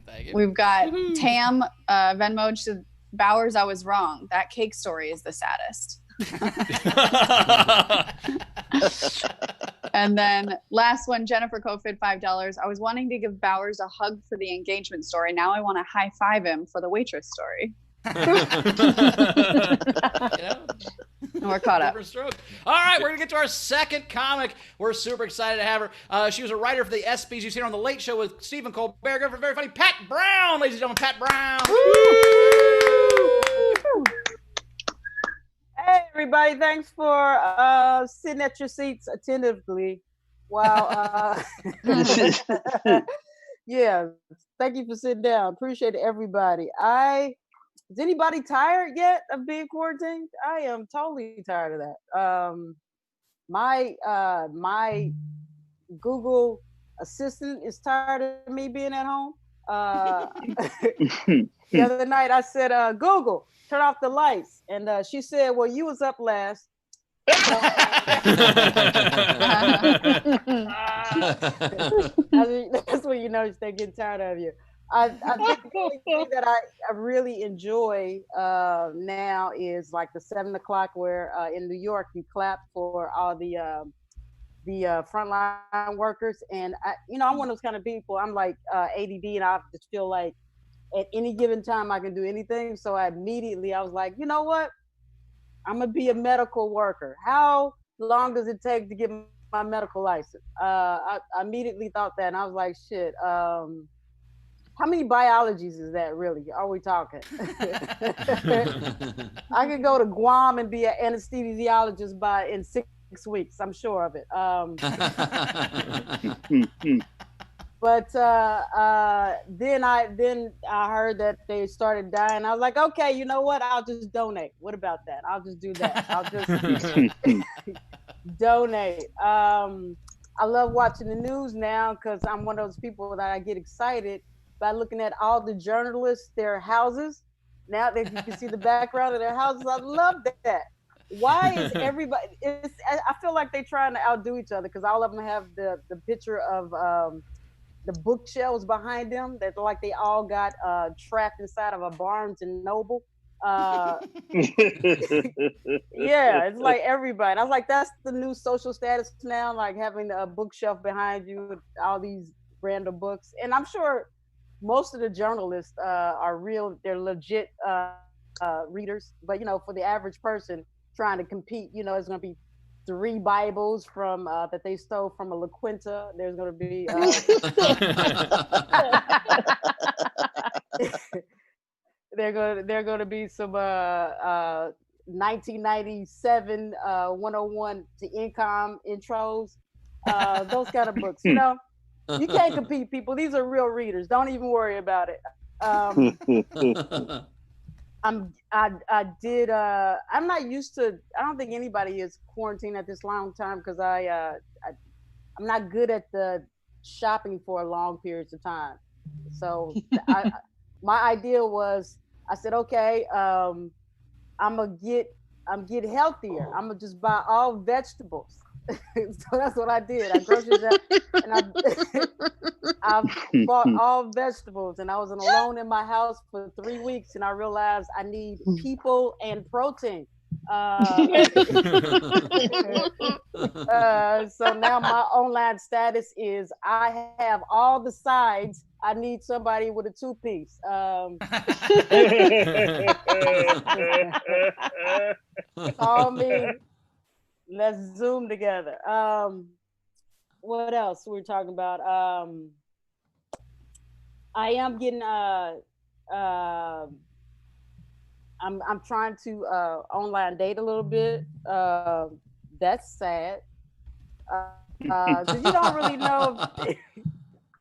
Thank you. We've got Tam Venmo to Bowers. I was wrong. That cake story is the saddest. And then last one, Jennifer Kofid, $5. I was wanting to give Bowers a hug for the engagement story. Now I want to high five him for the waitress story. And we're caught up. All right, we're going to get to our second comic. We're super excited to have her. She was a writer for the ESPYs. You've seen her on The Late Show with Stephen Colbert. Go for very funny Pat Brown, ladies and gentlemen. Pat Brown. Hey, everybody. Thanks for sitting at your seats attentively while, yeah, thank you for sitting down. Appreciate everybody. Is anybody tired yet of being quarantined? I am totally tired of that. My Google Assistant is tired of me being at home. The other night I said, Google, turn off the lights. And she said, well, you was up last. That's when you know they're getting tired of you. I think the only thing that I really enjoy now is like the 7 o'clock where in New York you clap for all the frontline workers. And I'm one of those kind of people. I'm like ADD, and I just feel like at any given time I can do anything. So I was like, you know what? I'm gonna be a medical worker. How long does it take to get my medical license? I immediately thought that, and I was like, shit. How many biologies is that really? Are we talking? I could go to Guam and be an anesthesiologist in 6 weeks. I'm sure of it. But then I heard that they started dying. I was like, okay, you know what? I'll just donate. What about that? I'll just do that. I'll just donate. I love watching the news now because I'm one of those people that I get excited by looking at all the journalists, their houses. Now that you can see the background of their houses, I love that. Why is everybody? I feel like they're trying to outdo each other because all of them have the picture of the bookshelves behind them that like they all got trapped inside of a Barnes and Noble. Yeah, it's like everybody. I was like, that's the new social status now, like having a bookshelf behind you with all these random books. And I'm sure most of the journalists are real, they're legit readers. But, for the average person trying to compete, it's going to be 3 Bibles from that they stole from a La Quinta. There's going to be they're going to be some 1997 101 to income intros, those kind of books. You can't compete, people. These are real readers. Don't even worry about it. I'm not used to. I don't think anybody is quarantined at this long time because I'm not good at the shopping for long periods of time. So my idea was, I said, okay, I'm get healthier. I'm gonna just buy all vegetables. So that's what I did. I grocery shopped and I bought all vegetables, and I was alone in my house for 3 weeks, and I realized I need people and protein. So now my online status is I have all the sides. I need somebody with a 2-piece. Call me. Let's Zoom together. What else we're talking about? I am getting I'm trying to online date a little bit. That's sad. 'Cause you don't really know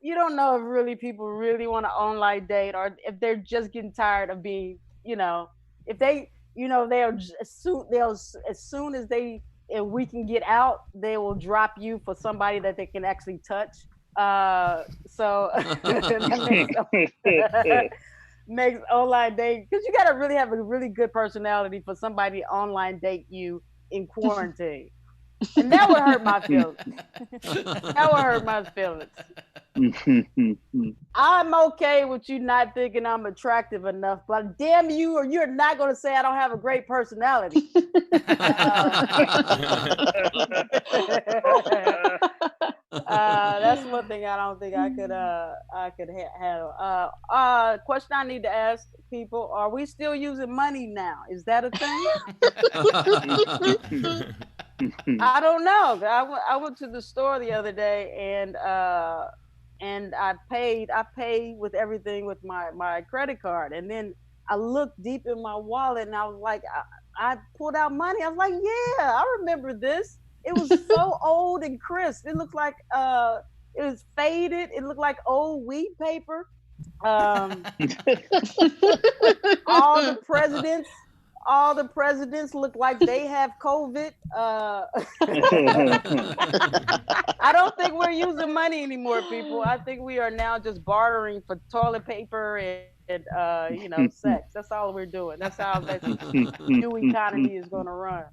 you don't know if really people really want to online date, or if they're just getting tired of being, if they, they'll as soon as we can get out, they will drop you for somebody that they can actually touch. So that makes online dating, because you got to really have a really good personality for somebody to online date you in quarantine. And that would hurt my feelings. That would hurt my feelings. I'm okay with you not thinking I'm attractive enough, but damn you, or you're not going to say I don't have a great personality. don't think I could handle. Question I need to ask people: are we still using money now? Is that a thing? I don't know. I went to the store the other day and I paid with everything with my credit card, and then I looked deep in my wallet and I was like, I pulled out money. I was like, yeah, I remember this. It was so old and crisp. It looked like it was faded. It looked like old weed paper. Um, all the presidents look like they have COVID. I don't think we're using money anymore, people. I think we are now just bartering for toilet paper and sex. That's all we're doing. That's how this new economy is going to run.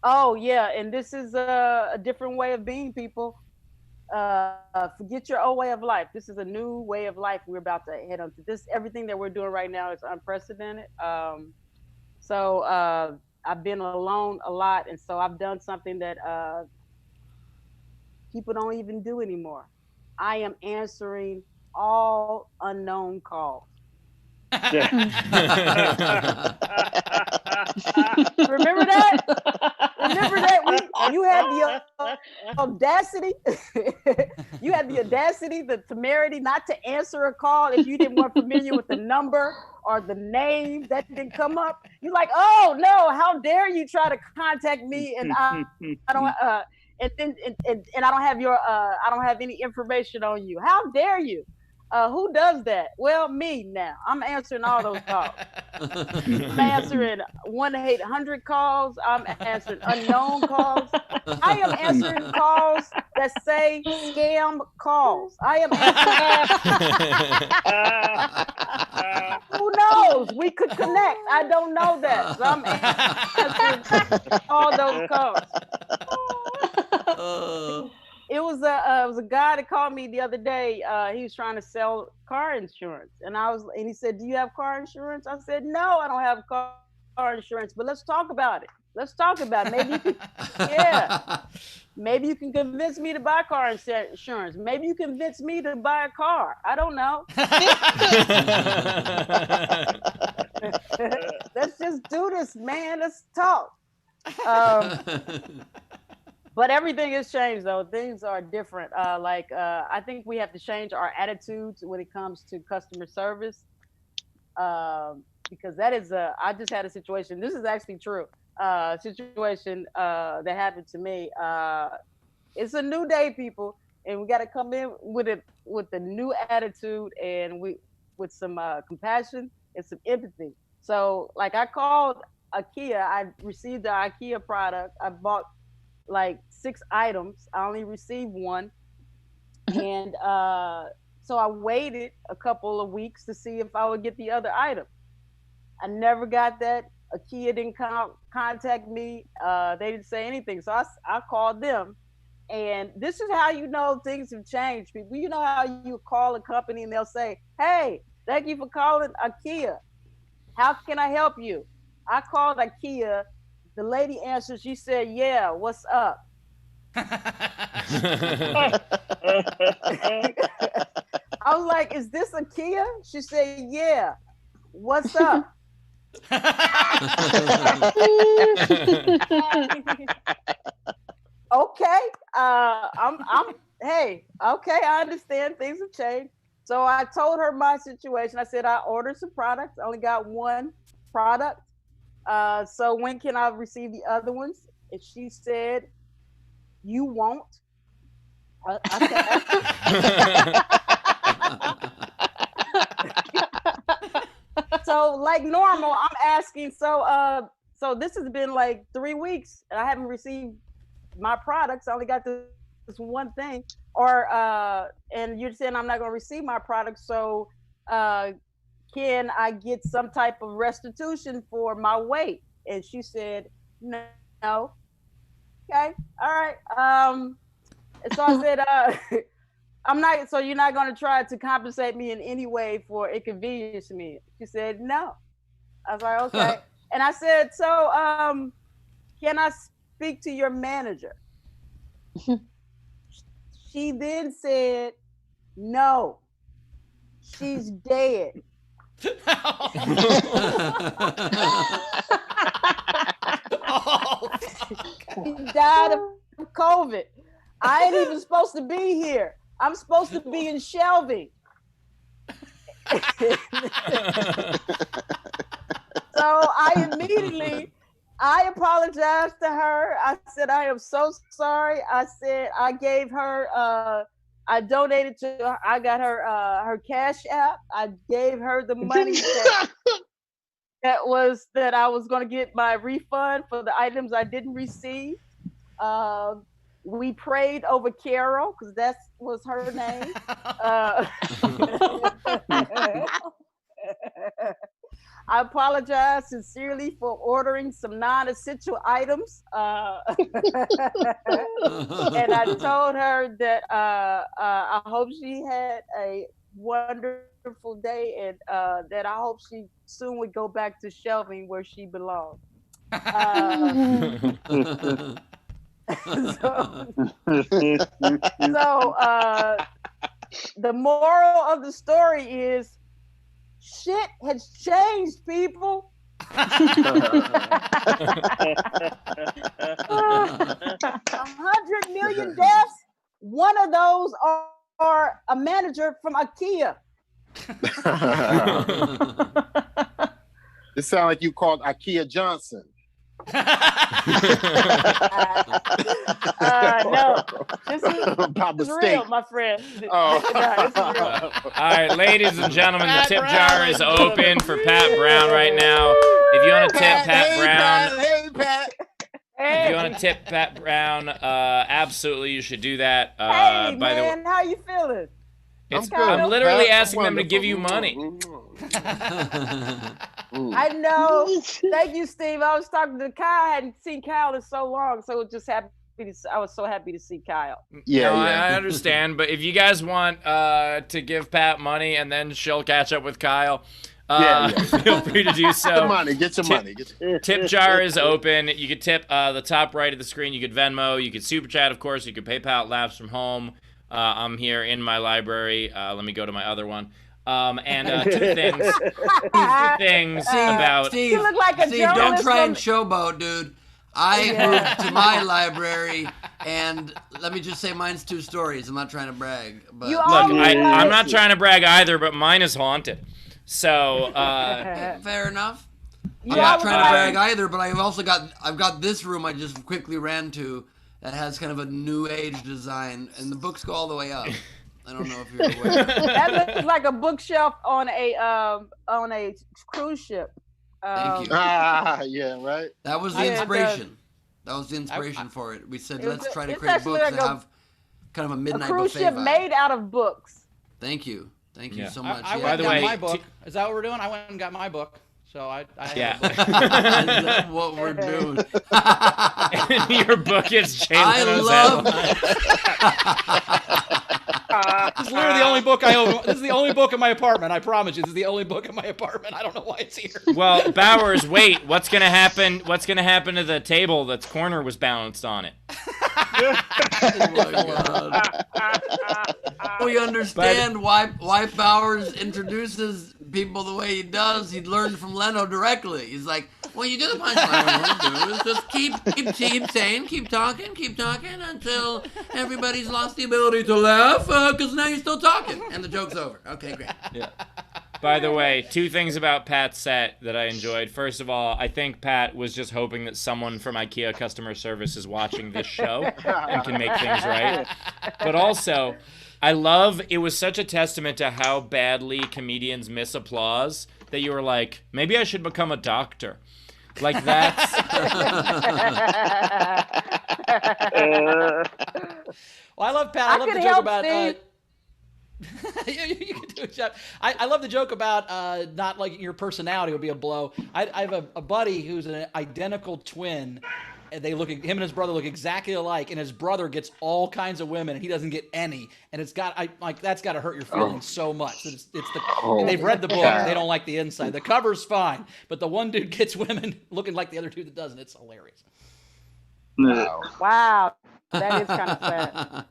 Oh yeah, and this is a different way of being, people. Forget your old way of life. This is a new way of life we're about to head on to. This everything that we're doing right now is unprecedented. So I've been alone a lot, and so I've done something that people don't even do anymore. I am answering all unknown calls. Remember that? You had the audacity. You had the audacity, the temerity not to answer a call if you didn't want familiar with the number or the name that didn't come up. You're like, oh no, how dare you try to contact me and I don't and I don't have your I don't have any information on you. How dare you? Who does that? Well, me now. I'm answering all those calls. I'm answering 1-800 calls. I'm answering unknown calls. I am answering calls that say scam calls. I am answering. Who knows? We could connect. I don't know that. So I'm answering all those calls. It was a guy that called me the other day. He was trying to sell car insurance, and he said, "Do you have car insurance?" I said, "No, I don't have car insurance, but let's talk about it. Let's talk about it. Maybe you can, yeah, maybe you can convince me to buy car insurance. Maybe you convince me to buy a car. I don't know. Let's just do this, man. Let's talk." But everything has changed, though. Things are different. I think we have to change our attitudes when it comes to customer service, because that is I just had a situation. This is actually true. Situation that happened to me. It's a new day, people, and we got to come in with a new attitude and with some compassion and some empathy. So, like, I called IKEA. I received the IKEA product. I bought like 6 items. I only received one. And so I waited a couple of weeks to see if I would get the other item. I never got that. IKEA didn't contact me. They didn't say anything. So I called them. And this is how you know things have changed, people. You know how you call a company and they'll say, "Hey, thank you for calling IKEA. How can I help you?" I called IKEA. The lady answered. She said, "Yeah, what's up?" I was like, "Is this IKEA?" She said, "Yeah, what's up?" Okay, hey, okay, I understand things have changed. So I told her my situation. I said I ordered some products. I only got one product. So when can I receive the other ones? And she said, "You won't." So like normal, I'm asking. So this has been like 3 weeks, and I haven't received my products. I only got this one thing. Or and you're saying I'm not going to receive my products. So can I get some type of restitution for my wait? And she said, "No." Okay, all right. And so I said, I'm not. So you're not going to try to compensate me in any way for inconveniencing me? She said, "No." I was like, "Okay." And I said, "So, can I speak to your manager?" She then said, "No, she's dead." Oh, She died of COVID. I ain't even supposed to be here. I'm supposed to be in shelving. So I apologized to her. I said, I am so sorry. I said, I gave her, I donated to her. I got her, her Cash App. I gave her the money that I was going to get my refund for the items I didn't receive. We prayed over Carol because that was her name. I apologize sincerely for ordering some non-essential items. And I told her that I hope she had a wonderful day and that I hope she soon would go back to shelving where she belongs. So the moral of the story is shit has changed, people. 100 million deaths. One of those are a manager from IKEA. It sounds like you called IKEA Johnson. No, this is real, my friend. Oh. No, this is real. All right, ladies and gentlemen, the Pat tip Brown, jar ladies is and gentlemen. open for Pat Brown right now. If you want to tip Pat Brown, Hey, Pat. if you want to tip Pat Brown, absolutely you should do that. Hey, By the way, man, how you feeling? I'm literally Pat. asking them to give you money. I know. Thank you, Steve. I was talking to Kyle. I hadn't seen Kyle in so long, so I was so happy to see Kyle. Yeah, No, yeah. I understand, but if you guys want to give Pat money and then she'll catch up with Kyle, feel free to do so. Get your money. Get your money. Tip jar is open. You could tip the top right of the screen. You could Venmo. You could Super Chat, of course. You could PayPal Laughs from home. I'm here in my library. Let me go to my other one. And two things. About. Steve, You look like a Steve, don't journalist try and from- showboat, dude. I moved to my library, and let me just say mine's 2 stories. I'm not trying to brag, but You Look, always I'm not trying to brag either, but mine is haunted. So, fair enough. You I'm not always trying to like- brag either, but I've got this room I just quickly ran to that has kind of a new age design, and the books go all the way up. I don't know if you're aware. That looks like a bookshelf on a cruise ship. Thank you. Yeah, right. That was the Yeah, it inspiration. That was the inspiration for it. We said, It was let's try to it's create actually books like that a- have kind of a A midnight cruise buffet ship vibe. made out of books. Thank you. Thank you Yeah. so much. I Yeah, went and got way, my book. Is that what we're doing? I went and got my book. So I have yeah. a book. Is that what we're doing? Your book is Jay I Leno's love This is literally the only book I own. This is the only book in my apartment. I promise you, this is the only book in my apartment. I don't know why it's here. Well, Bowers, wait. What's gonna happen? What's gonna happen to the table that's corner was balanced on it? Oh my God. We understand why Bowers introduces people the way he does. He learned from Leno directly. He's like, well, you do the punchline. What you want to do is just keep saying, keep talking until everybody's lost the ability to laugh, because now you're still talking, and the joke's over. Okay, great. Yeah. By the way, 2 things about Pat's set that I enjoyed. First of all, I think Pat was just hoping that someone from IKEA customer service is watching this show and can make things right. But also, I love, it was such a testament to how badly comedians miss applause that you were like, maybe I should become a doctor. Like that's... Well, I love Pat. I love could the joke help, about. Steve. You can do it, Jeff. I love the joke about not liking your personality would be a blow. I have a buddy who's an identical twin. And him and his brother look exactly alike, and his brother gets all kinds of women, and he doesn't get any. And that's got to hurt your feelings so much. And they've read the book, they don't like the inside. The cover's fine, but the one dude gets women looking like the other dude that doesn't. It's hilarious. Wow. Wow. That is kind of sad.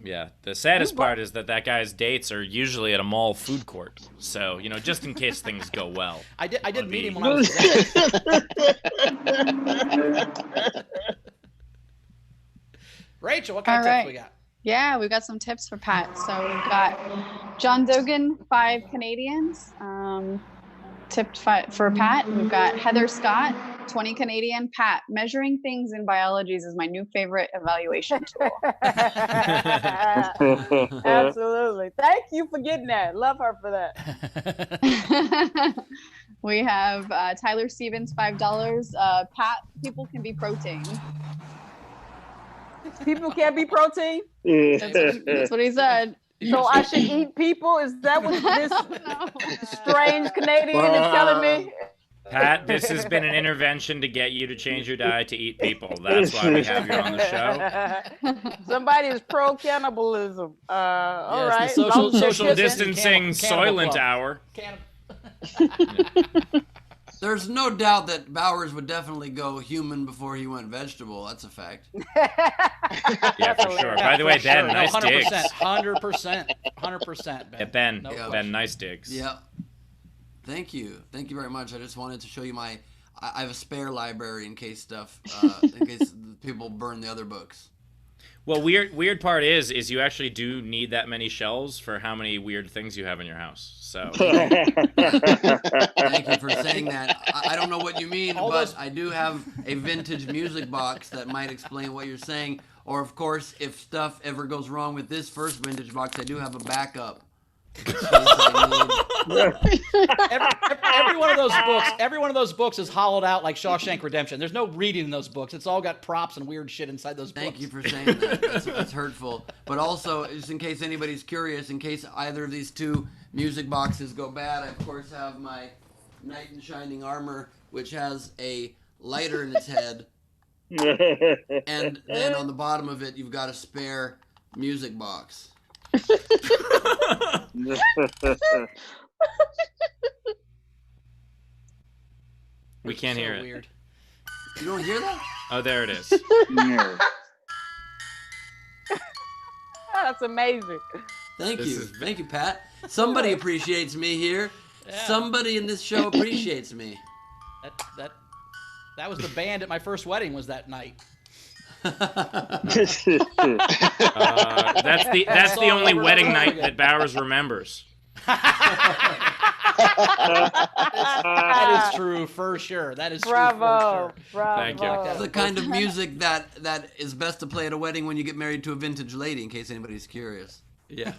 Yeah, the saddest part is that guy's dates are usually at a mall food court. So, just in case things go well. I did meet him when I was there. Rachel, what kind of tips we got? Yeah, we've got some tips for Pat. So we've got John Dogan, 5 Canadians, tipped for Pat. We've got Heather Scott, 20 Canadian. Pat, measuring things in biologies is my new favorite evaluation tool. Absolutely. Thank you for getting that. Love her for that. We have Tyler Stevens, $5. Pat, people can be protein. People can't be protein? That's what he said. So I should eat people? Is that what this strange Canadian is telling me? Pat, this has been an intervention to get you to change your diet to eat people. That's why we have you on the show. Somebody is pro cannibalism. All right. Social distancing Soylent hour. There's no doubt that Bowers would definitely go human before he went vegetable. That's a fact. Yeah, for sure. By the way, Ben, nice 100%, digs. 100%, Ben. Yeah, Ben, No Ben, nice digs. Yeah. Thank you. Thank you very much. I just wanted to show you I have a spare library in case people burn the other books. Well, weird part is you actually do need that many shelves for how many weird things you have in your house. So Thank you for saying that. I don't know what you mean, but I do have a vintage music box that might explain what you're saying. Or, of course, if stuff ever goes wrong with this first vintage box, I do have a backup. every one of those books is hollowed out like Shawshank Redemption. There's no reading in those books. It's all got props and weird shit inside those books. Thank you for saying that. That's hurtful. But also, just in case anybody's curious, in case either of these two music boxes go bad, I of course have my Knight in Shining Armor, which has a lighter in its head, and then on the bottom of it, you've got a spare music box. We can't hear it. Weird. You don't hear that? Oh, there it is. That's amazing. Thank you. Thank you, Pat. Somebody appreciates me here. Yeah. Somebody in this show appreciates me. That was the band at my first wedding was that night. That's the only wedding night that Bowers remembers. That is true for sure. That is true for sure. Bravo. Thank you. That's the kind of music that is best to play at a wedding when you get married to a vintage lady, in case anybody's curious. Yeah.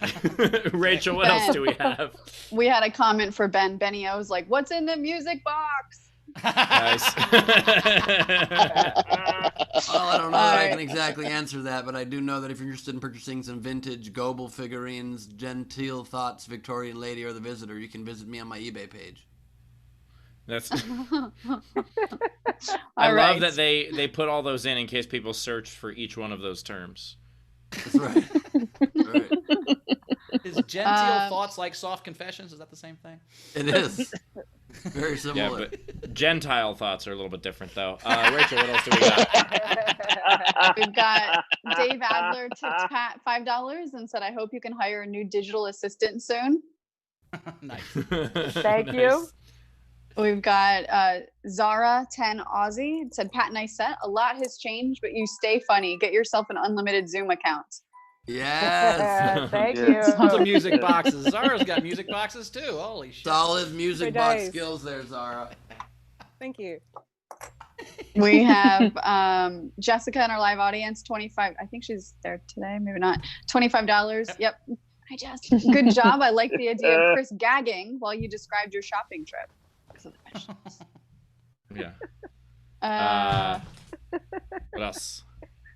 Rachel, what else do we have? We had a comment for Ben. Benny O's like, "What's in the music box?" Nice. Well, I don't know that I can exactly answer that, but I do know that if you're interested in purchasing some vintage Goebel figurines, Gentile Thoughts, Victorian Lady, or The Visitor, you can visit me on my eBay page. That's. All love right. that they put all those in case people search for each one of those terms. That's right. Right. Is genteel thoughts like soft confessions? Is that the same thing? It is. Very similar. Yeah, but Gentile thoughts are a little bit different, though. Rachel, what else do we got? We've got Dave Adler tipped Pat $5 and said, "I hope you can hire a new digital assistant soon." Nice. Thank you. We've got Zara 10 Aussie. It said, "Pat, nice set. A lot has changed, but you stay funny. Get yourself an unlimited Zoom account." Yes. Thank Tons of you. music boxes. Zara's got music boxes too. Holy shit. Solid music Very box nice. skills there, Zara. Thank you. We have Jessica in our live audience, 25. I think she's there today, maybe not. $25. Yep. Hi, Jess. Good job. I like the idea of Chris gagging while you described your shopping trip. Yeah. What else?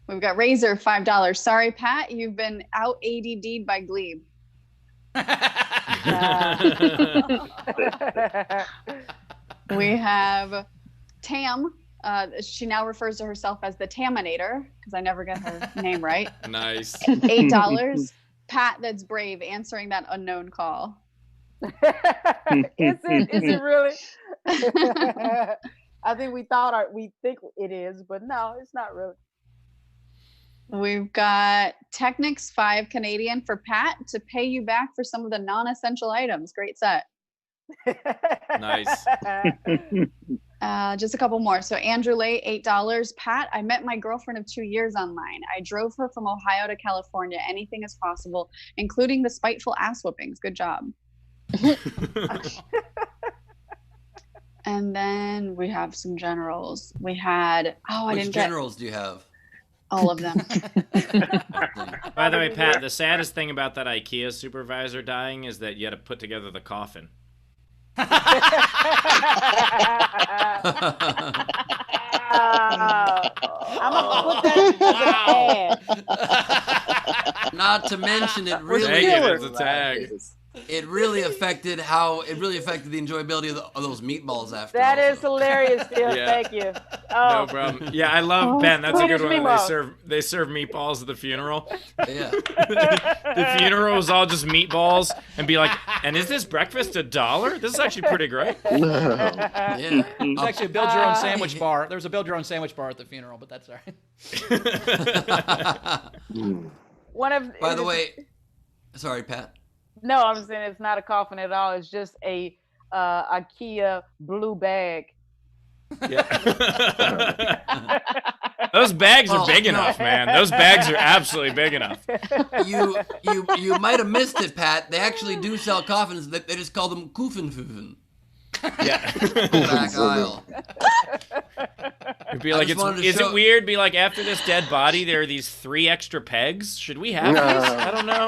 We've got Razor, $5. Sorry, Pat, you've been out ADD'd by Glebe. We have Tam. She now refers to herself as the Taminator because I never get her name right. Nice. $8. Pat, that's brave, answering that unknown call. Is it really? I think we think it is, but no, it's not really. We've got Technics 5 Canadian for Pat to pay you back for some of the non-essential items. Great set. Nice. Just a couple more. So Andrew Lay, $8. Pat, I met my girlfriend of 2 years online. I drove her from Ohio to California. Anything is possible, including the spiteful ass whoopings. Good job. And then we have some generals. We had, Which generals do you have? All of them. By the way, Pat, the saddest thing about that IKEA supervisor dying is that you had to put together the coffin. I'm gonna put that as an ad. Not to mention, it Tag really, it as a tag. it really affected the enjoyability of those meatballs after. That also. is hilarious, Phil. Yeah. Thank you. No Oh, problem. Yeah, I love Ben. That's a Swedish good one. meatballs. They serve meatballs at the funeral. Yeah. The funeral was all just meatballs, and be like, and is this breakfast $1? This is actually pretty great. Yeah. It's actually a build your own sandwich bar. There was a build your own sandwich bar at the funeral, but that's all right. one of. By the way, sorry, Pat. No, I'm saying it's not a coffin at all. It's just a IKEA blue bag. Yeah. Those bags are big enough, man. Those bags are absolutely big enough. You might have missed it, Pat. They actually do sell coffins. They just call them Kuffenfufen. Yeah. Back aisle. It'd be like, just wanted to is show- it weird? Be like, after this dead body, there are these 3 extra pegs. Should we have No. these? I don't know.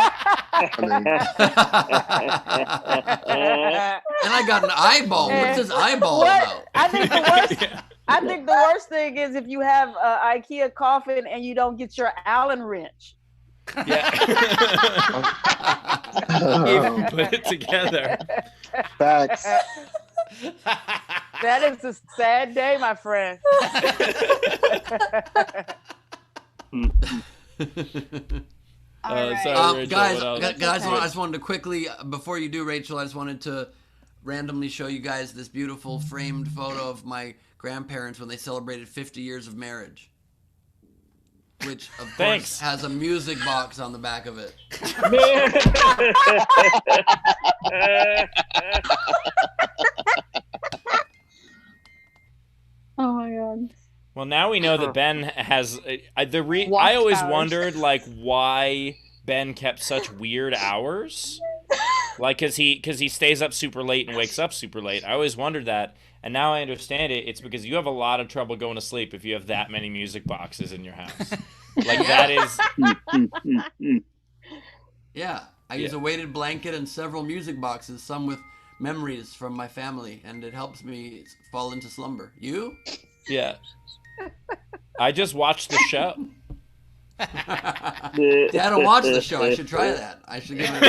And I got an eyeball. What's this eyeball What? about? I think the worst. Yeah. I think the worst thing is if you have an IKEA coffin and you don't get your Allen wrench. Yeah. Even put it together. Facts. That is a sad day, my friend. All right. sorry. Rachel, Guys, what else? I just wanted to quickly, before you do, Rachel, I just wanted to randomly show you guys this beautiful framed photo of my grandparents when they celebrated 50 years of marriage. Which, of course, Thanks. has a music box on the back of it. Oh my god. Well, now we know that Ben has I Watch always hours. wondered like why Ben kept such weird hours. Like cuz he stays up super late and wakes up super late. I always wondered that, and now I understand it. It's because you have a lot of trouble going to sleep if you have that many music boxes in your house. Like that is Yeah, I use a weighted blanket and several music boxes, some with memories from my family, and it helps me fall into slumber. You? yeah. I just watched the show. See, I don't watch the show. I should try that. I should give it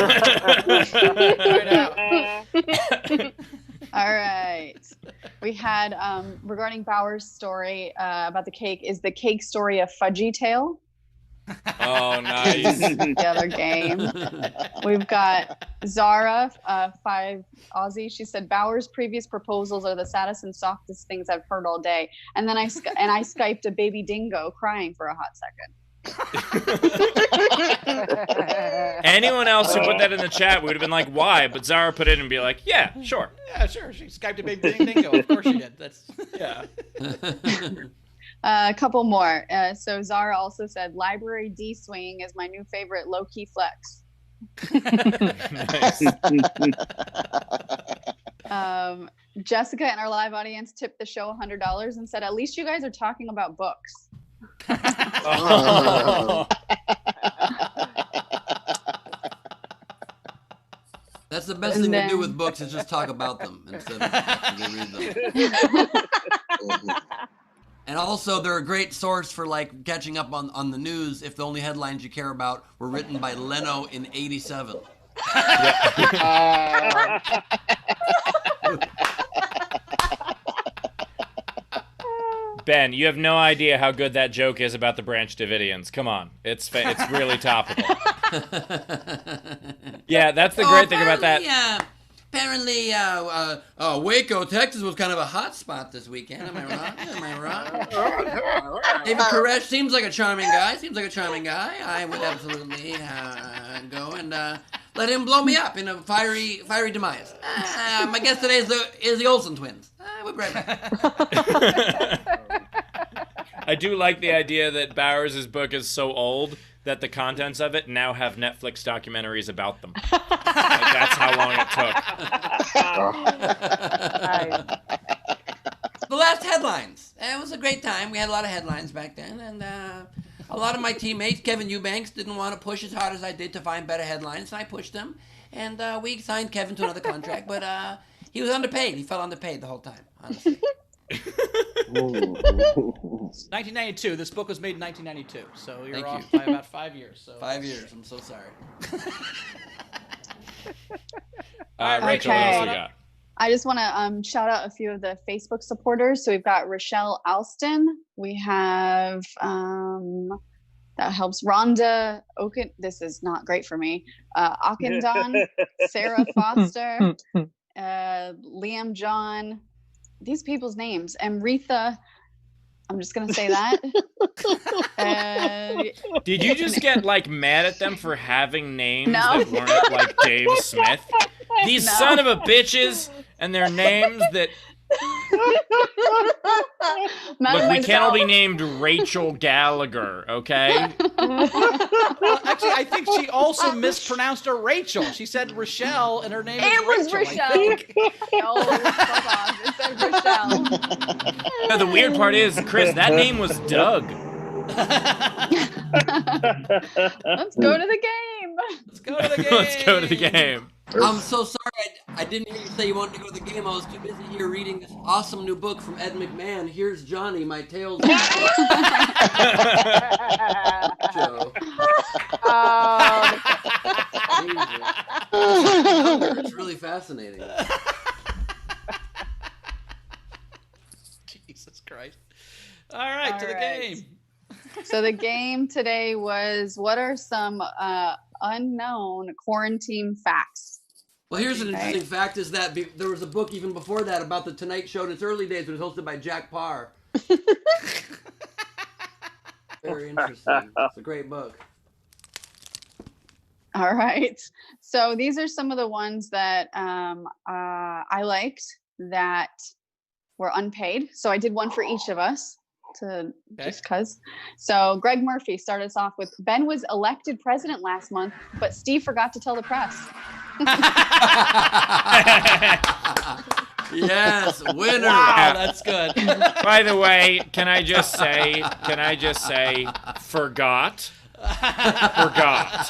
a All right. We had regarding Bauer's story about the cake. Is the cake story a fudgy tale? Oh, nice. The other game. We've got Zara, 5 Aussie. She said Bauer's previous proposals are the saddest and softest things I've heard all day. And then I Skyped a baby dingo crying for a hot second. Anyone else who put that in the chat would have been like, "Why?" But Zara put it and be like, "Yeah, sure." Yeah, sure. She Skyped a big dingo. Of course she did. That's Yeah. A couple more. So Zara also said library D swing is my new favorite low key flex. Nice. Jessica in our live audience tipped the show $100 and said, "At least you guys are talking about books." Oh. That's the best thing to do with books is just talk about them instead of actually read them. And also, they're a great source for like catching up on the news if the only headlines you care about were written by Leno in '87. Ben, you have no idea how good that joke is about the Branch Davidians. Come on, it's really topical. Yeah, that's the great thing about that. Apparently, Waco, Texas was kind of a hot spot this weekend. Am I wrong? Am I wrong? David Koresh seems like a charming guy. I would absolutely go and let him blow me up in a fiery demise. My guest today is the Olsen twins. We'll be right back. I do like the idea that Bowers' book is so old that the contents of it now have Netflix documentaries about them. Like, that's how long it took. The last headlines. It was a great time. We had a lot of headlines back then, and a lot of my teammates, Kevin Eubanks, didn't want to push as hard as I did to find better headlines, and I pushed them, and we signed Kevin to another contract, but he was underpaid. He felt underpaid the whole time, honestly. 1992. This book was made in 1992, so you're off by about 5 years. So 5 years. I'm so sorry. Rachel, what else we got? I just want to shout out a few of the Facebook supporters. So we've got Rochelle Alston. We have that helps Rhonda Oken. This is not great for me. Akendon, Sarah Foster, Liam John. These people's names. Amritha. I'm just gonna say that. Did you just get like mad at them for having names No. that weren't like Dave Smith? These son of a bitches and their names that look, we can't all be named Rachel Gallagher, okay? Actually, I think she also mispronounced her Rachel. She said Rochelle, and her name is Rachel. No, fuck off. It said Rochelle. No, the weird part is, Chris, that name was Doug. Let's go to the game. Let's go to the game. Let's go to the game. I'm so sorry. I didn't hear you say you wanted to go to the game. I was too busy here reading this awesome new book from Ed McMahon. Here's Johnny, my tales. Joe. It's really fascinating. Jesus Christ. All right, to the game. So the game today was, what are some unknown quarantine facts? Well, here's an interesting fact is that there was a book even before that about the Tonight Show in its early days. It was hosted by Jack Parr. Very interesting. It's a great book. All right. So these are some of the ones that I liked that were unpaid. So I did one for each of us just cause. So Greg Murphy started us off with, Ben was elected president last month, but Steve forgot to tell the press. Yes, winner. Wow, that's good. By the way, can I just say, forgot? Oh, God.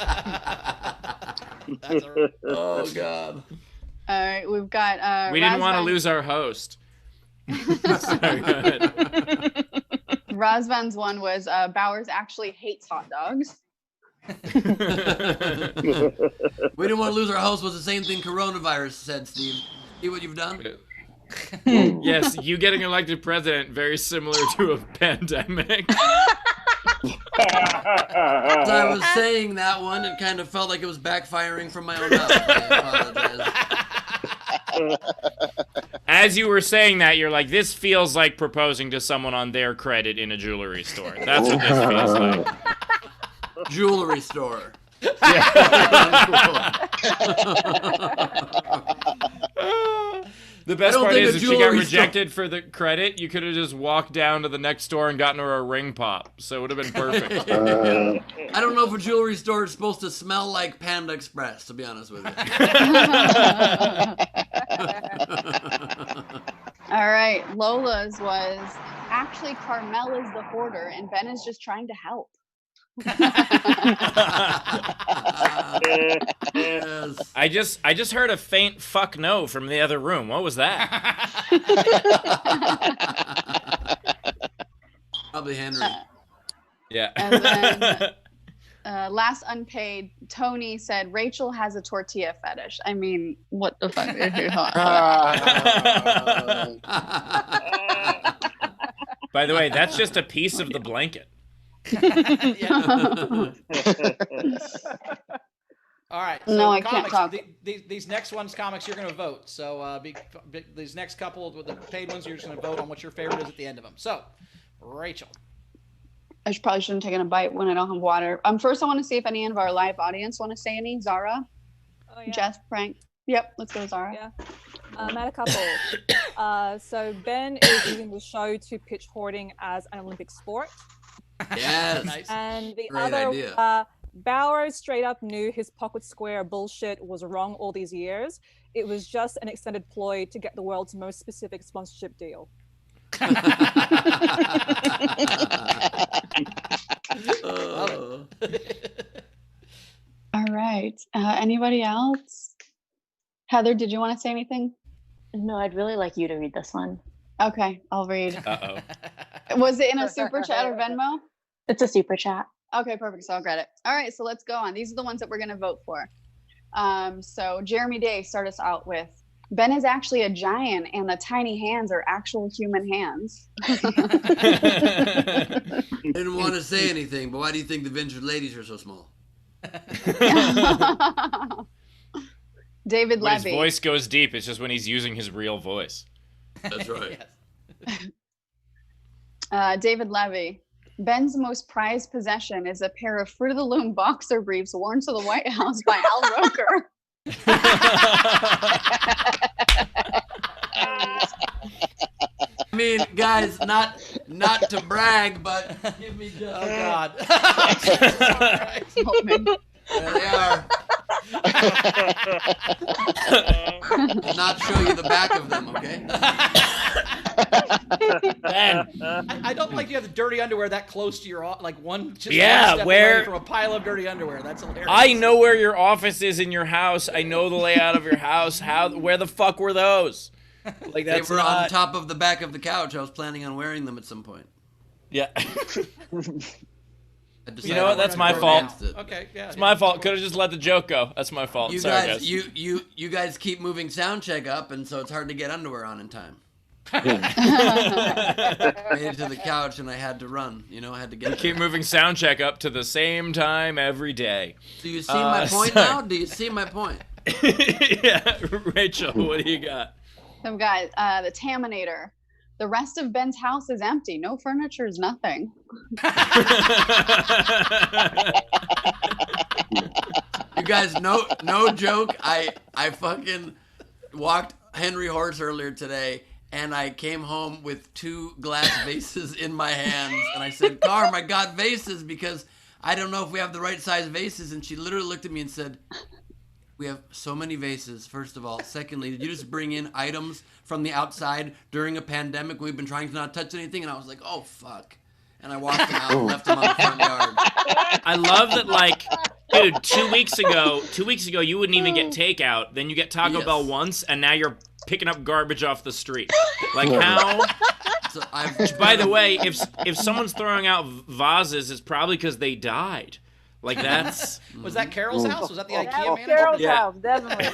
All right, we've got We didn't want to lose our host. Sorry, go ahead. Razvan's one was Bowers actually hates hot dogs. We didn't want to lose our host was the same thing coronavirus said, Steve. See what you've done? Yes, you getting elected president, very similar to a pandemic. As I was saying that one, it kind of felt like it was backfiring from my own mouth. I apologize. As you were saying that, you're like, this feels like proposing to someone on their credit in a jewelry store. That's what this feels like. Jewelry store. The best part is if she got rejected for the credit, you could have just walked down to the next store and gotten her a ring pop. So it would have been perfect. I don't know if a jewelry store is supposed to smell like Panda Express, to be honest with you. All right, Lola's was, actually Carmel is the hoarder and Ben is just trying to help. Yes. I just heard a faint fuck no from the other room. What was that? Probably Henry. Yeah. And then last unpaid, Tony said Rachel has a tortilla fetish. I mean, what the fuck? By the way, that's just a piece of the blanket. All right. No, So I can't comics, talk. These next ones, comics, you're going to vote. So these next couple with the paid ones, you're just going to vote on what your favorite is at the end of them. So, Rachel. I probably shouldn't have taken a bite when I don't have water. First, I want to see if any of our live audience want to say any. Zara, Oh, yeah. Jeff, Frank. Yep, let's go, Zara. Yeah. I had a couple. So Ben is using the show to pitch hoarding as an Olympic sport. Yes. Nice. And the Great other, idea. Bauer straight up knew his pocket square bullshit was wrong all these years. It was just an extended ploy to get the world's most specific sponsorship deal. Oh. All right. Anybody else? Heather, did you want to say anything? No, I'd really like you to read this one. Okay, I'll read. Uh-oh. Was it in a super chat or Venmo? It's a super chat. Okay, perfect. So I'll get it. All right, so let's go on. These are the ones that we're going to vote for. So Jeremy Day, start us out with, Ben is actually a giant and the tiny hands are actual human hands. Didn't want to say anything, but why do you think the vintage ladies are so small? David When his Levy. voice goes deep, it's just when he's using his real voice. That's right. David Levy. Ben's most prized possession is a pair of Fruit of the Loom boxer briefs worn to the White House by Al Roker. I mean, guys, not to brag, but give me just. Oh God. There they are. I'll not show you the back of them, okay? Ben. I don't like you have the dirty underwear that close to your like one just Yeah, one step where- away from a pile of dirty underwear. That's hilarious. I know where your office is in your house. I know the layout of your house. Where the fuck were those? Like They that's were on not. top of the back of the couch. I was planning on wearing them at some point. Yeah. I decided You know what? That's to my go fault. against it. Okay, yeah. It's my fault. Could have just let the joke go. That's my fault. You Sorry, guys, you guys keep moving sound check up, and so it's hard to get underwear on in time. Made it to the couch, and I had to run. You know, I had to get. Keep there. moving sound check up to the same time every day. Do you see my point sorry. now? Do you see my point? Yeah, Rachel, what do you got? Some guys, the Taminator. The rest of Ben's house is empty. No furniture is nothing. You guys, no joke. I fucking walked Henry Horse earlier today, and I came home with 2 glass vases in my hands, and I said, "Carm, I got vases because I don't know if we have the right size vases." And she literally looked at me and said, "We have so many vases, first of all. Secondly, did you just bring in items from the outside during a pandemic? We've been trying to not touch anything." And I was like, "Oh, fuck." And I walked them out and left them on the front yard. I love that, like, dude, 2 weeks ago, you wouldn't even get takeout. Then you get Taco Yes. Bell once, and now you're picking up garbage off the street. Like, how? So I've, By the way, if someone's throwing out vases, it's probably because they died. Like, that's... Was that Carol's house? Was that the IKEA That's manager? Carol's Yeah. house, definitely.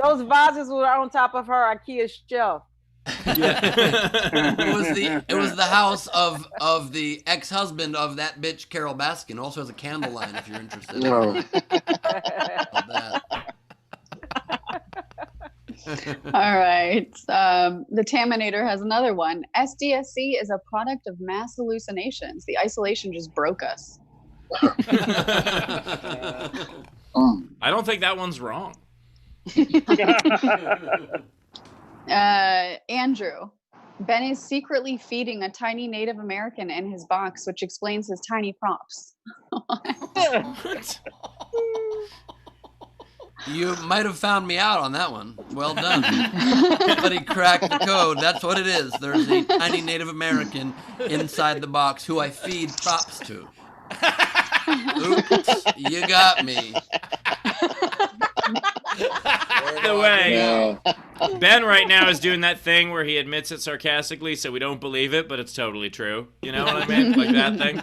those vases were on top of her IKEA shelf. it was the house of the ex-husband of that bitch Carol Baskin. Also has a candle line if you're interested. No. That. All right. The Taminator has another one. SDSC is a product of mass hallucinations. The isolation just broke us. I don't think that one's wrong. Andrew. Ben is secretly feeding a tiny Native American in his box, which explains his tiny props. What? You might have found me out on that one. Well done. Somebody cracked the code. That's what it is. There's a tiny Native American inside the box who I feed props to. Oops, you got me. By the way, Ben right now is doing that thing where he admits it sarcastically so we don't believe it, but it's totally true. You know what I mean? Like that thing.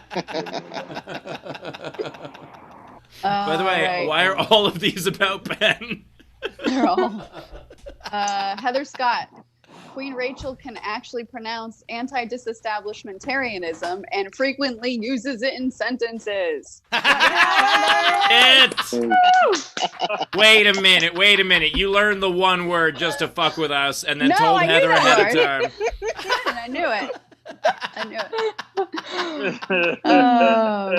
By the way, Alright. why are all of these about Ben? They're all- Heather Scott. Queen Rachel can actually pronounce anti-disestablishmentarianism and frequently uses it in sentences. Wait a minute. You learned the one word just to fuck with us and then No, told I knew Heather that ahead word. of time. And I knew it. All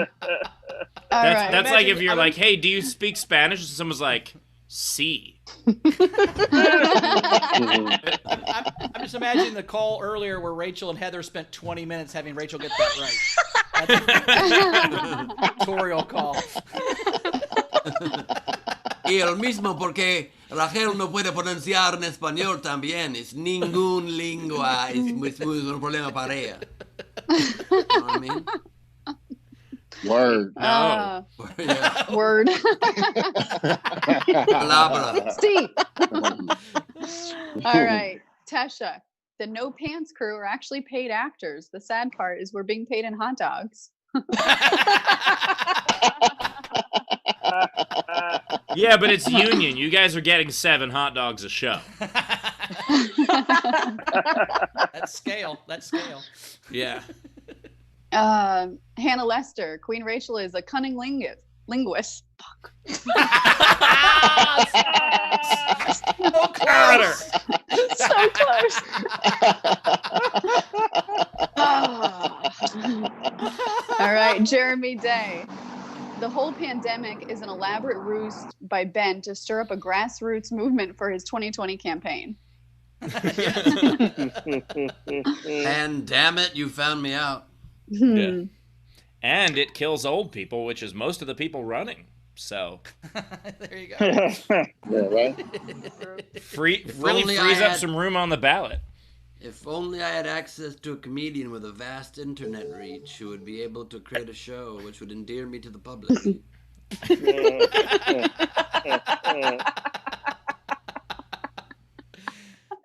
That's right. like if you're like, hey, do you speak Spanish? And someone's like, sí. I'm just imagining the call earlier where Rachel and Heather spent 20 minutes having Rachel get that right. That's a tutorial call. Y el mismo porque Rachel no puede pronunciar en español también. Es ningún lengua. Es un problema para ella. You know what I mean? Word. No. Yeah. Word. Palabra. Steve. All right. Tesha, the No Pants crew are actually paid actors. The sad part is we're being paid in hot dogs. Yeah, but it's union. You guys are getting 7 hot dogs a show. That's scale. Yeah. Hannah Lester, Queen Rachel is a cunning linguist. Fuck. So close. So close. All right, Jeremy Day. The whole pandemic is an elaborate ruse by Ben to stir up a grassroots movement for his 2020 campaign. And damn it, you found me out. Yeah. And it kills old people, which is most of the people running. So There you go. Yeah, right? really only frees I up had- some room on the ballot. If only I had access to a comedian with a vast internet reach who would be able to create a show which would endear me to the public.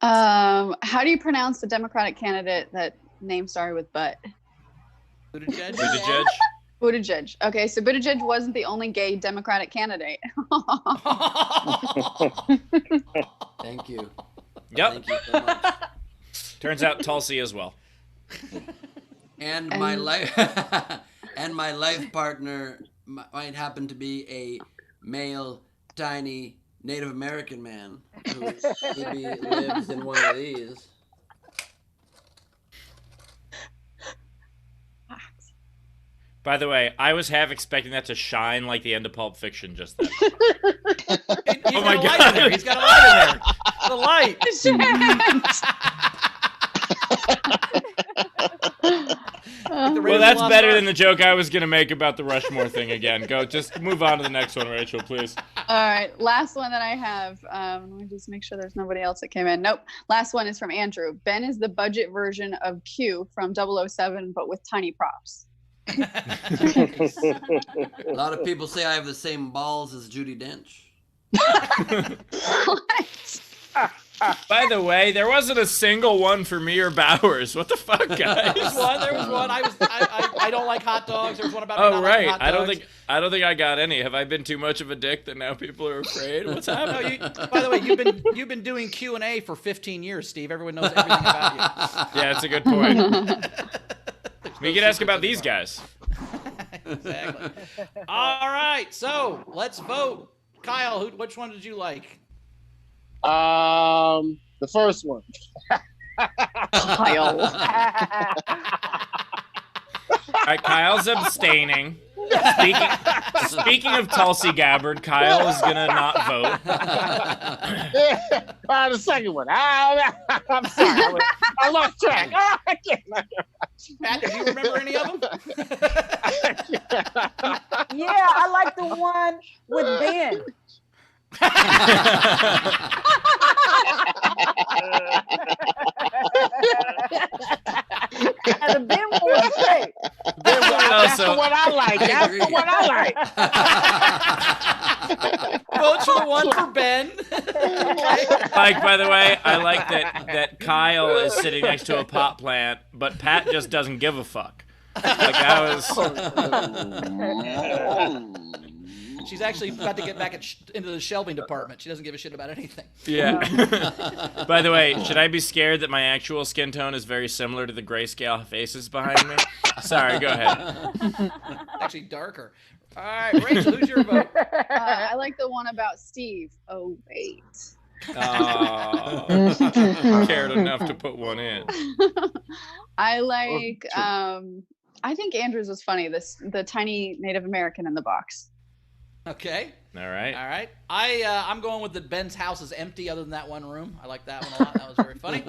How do you pronounce the Democratic candidate that name started with butt? Buttigieg? Buttigieg? Buttigieg. Okay, so Buttigieg wasn't the only gay Democratic candidate. Thank you. Yep. Thank you so much. Turns out Tulsi as well. And my life and my life partner might happen to be a male, tiny Native American man who maybe lives in one of these. By the way, I was half expecting that to shine like the end of Pulp Fiction just then. He's Oh got my a light God. in there. He's got a light in there. The light. Well, that's better than the joke I was going to make about the Rushmore thing again. Go, just move on to the next one, Rachel, please. All right, last one that I have. Let me just make sure there's nobody else that came in. Nope. Last one is from Andrew. Ben is the budget version of Q from 007, but with tiny props. A lot of people say I have the same balls as Judi Dench. What? By the way, there wasn't a single one for me or Bowers. What the fuck, guys? There was one. I don't like hot dogs. There was one about Oh not right, liking hot I don't dogs. think I got any. Have I been too much of a dick that now people are afraid? What's No, happening? by the way, you've been doing Q&A for 15 years, Steve. Everyone knows everything about you. Yeah, that's a good point. We could ask about these guys. Exactly. All right, so let's vote. Kyle, which one did you like? The first one. Kyle. All right, Kyle's abstaining. Speaking of Tulsi Gabbard, Kyle is gonna not vote. The second one. I'm sorry. I lost track. I can't. Pat, do you remember any of them? Yeah, I like the one with Ben. And the Ben one was great. That's the one I like. That's the one I like. Vote for the one for Ben. Like, by the way, I like that Kyle is sitting next to a pot plant, but Pat just doesn't give a fuck. Like that was. She's actually about to get back into the shelving department. She doesn't give a shit about anything. Yeah. By the way, should I be scared that my actual skin tone is very similar to the grayscale faces behind me? Sorry, go ahead. Actually, darker. All right, Rachel, who's your vote? I like the one about Steve. Oh, wait. Cared enough to put one in. I like, I think Andrew's was funny. The tiny Native American in the box. Okay. All right. All right. I'm going with the Ben's house is empty other than that one room. I like that one a lot. That was very funny.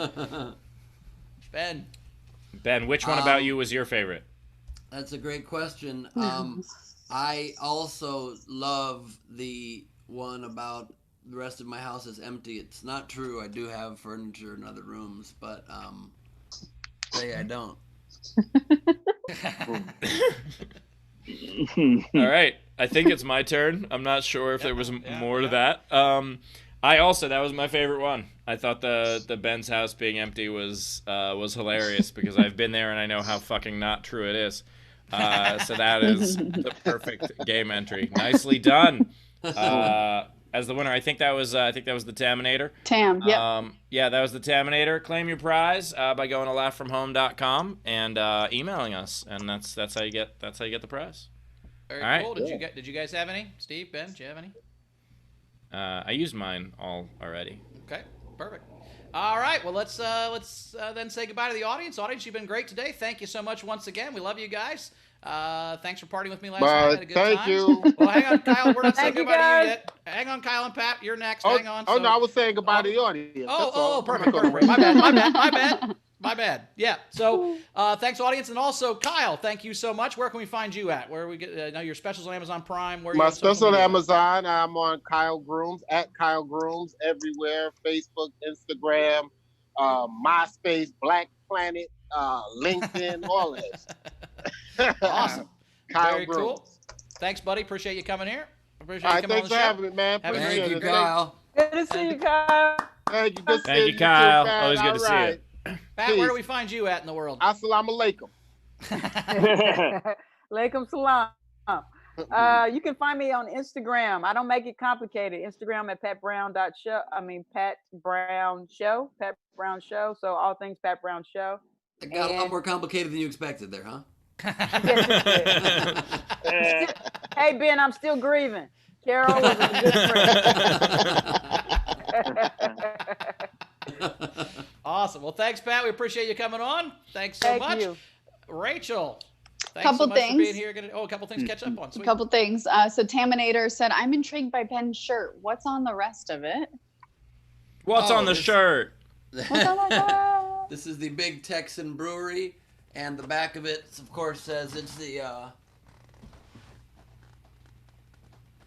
Ben, which one about you was your favorite? That's a great question. I also love the one about the rest of my house is empty. It's not true. I do have furniture in other rooms, but I don't. All right. I think it's my turn. I'm not sure if there was more to that. That was my favorite one. I thought the Ben's house being empty was hilarious because I've been there and I know how fucking not true it is. So that is the perfect game entry. Nicely done. As the winner, I think that was the Taminator. Tam, yeah. Yeah, that was the Taminator. Claim your prize by going to laughfromhome.com and emailing us, and that's how you get the prize. Very cool. Did you guys have any? Steve, Ben, did you have any? I used mine all already. Okay, perfect. All right, well let's then say goodbye to the audience. Audience, you've been great today. Thank you so much once again. We love you guys. Thanks for partying with me last night. I had a good Thank time. you. Well, hang on, Kyle. We're not saying Thank you, goodbye to you guys. yet. Hang on, Kyle and Pat. You're next. Oh, Hang on. no, I was saying goodbye to the audience. Perfect. My bad. Yeah. So, thanks, audience, and also Kyle. Thank you so much. Where can we find you at? Where we get? Know your specials on Amazon Prime. Where are you My on social special on media? Amazon. I'm on Kyle Grooms at Kyle Grooms everywhere: Facebook, Instagram, MySpace, Black Planet, LinkedIn, all that. Awesome. Kyle Very Grooms. cool. Thanks, buddy. Appreciate you coming here. Appreciate All you right, coming thanks on for the show. having me, man. Have a Appreciate Thank you, it. Kyle. Good to see you, Kyle. Thank you. Good Thank seeing you, too, Kyle. Pat. Always good to see you. All Pat, where do Peace. we find you at in the world? Assalamu alaikum. Alaikum salam. You can find me on Instagram. I don't make it complicated. Instagram at patbrown.show. Pat Brown Show. Pat Brown Show. So all things Pat Brown Show. It got a lot more complicated than you expected there, huh? Yes, it did. Hey, Ben, I'm still grieving. Carol was a good friend. Awesome. Well, thanks, Pat. We appreciate you coming on. Thanks so Thank much. you. Rachel, thanks Couple so much things. for being here. A couple things to catch up on. A Sweet. couple things. So Taminator said, I'm intrigued by Ben's shirt. What's on the rest of it? What's on the this- shirt? What's on the shirt? This is the Big Texan Brewery, and the back of it, of course, says it's the.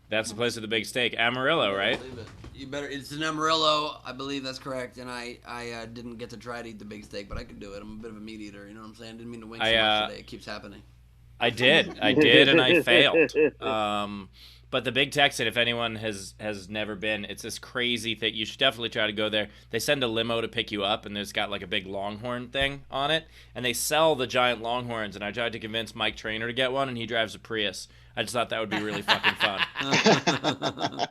That's the place with the big steak, Amarillo, right? Believe it. You better. It's an Amarillo, I believe that's correct. And I didn't get to try to eat the big steak, but I could do it. I'm a bit of a meat eater. You know what I'm saying? Didn't mean to wink so much today. It keeps happening. I did, and I failed. But the Big Texan, if anyone has never been, it's this crazy thing. You should definitely try to go there. They send a limo to pick you up, and there's got like a big Longhorn thing on it, and they sell the giant Longhorns. And I tried to convince Mike Trainer to get one, and he drives a Prius. I just thought that would be really fucking fun.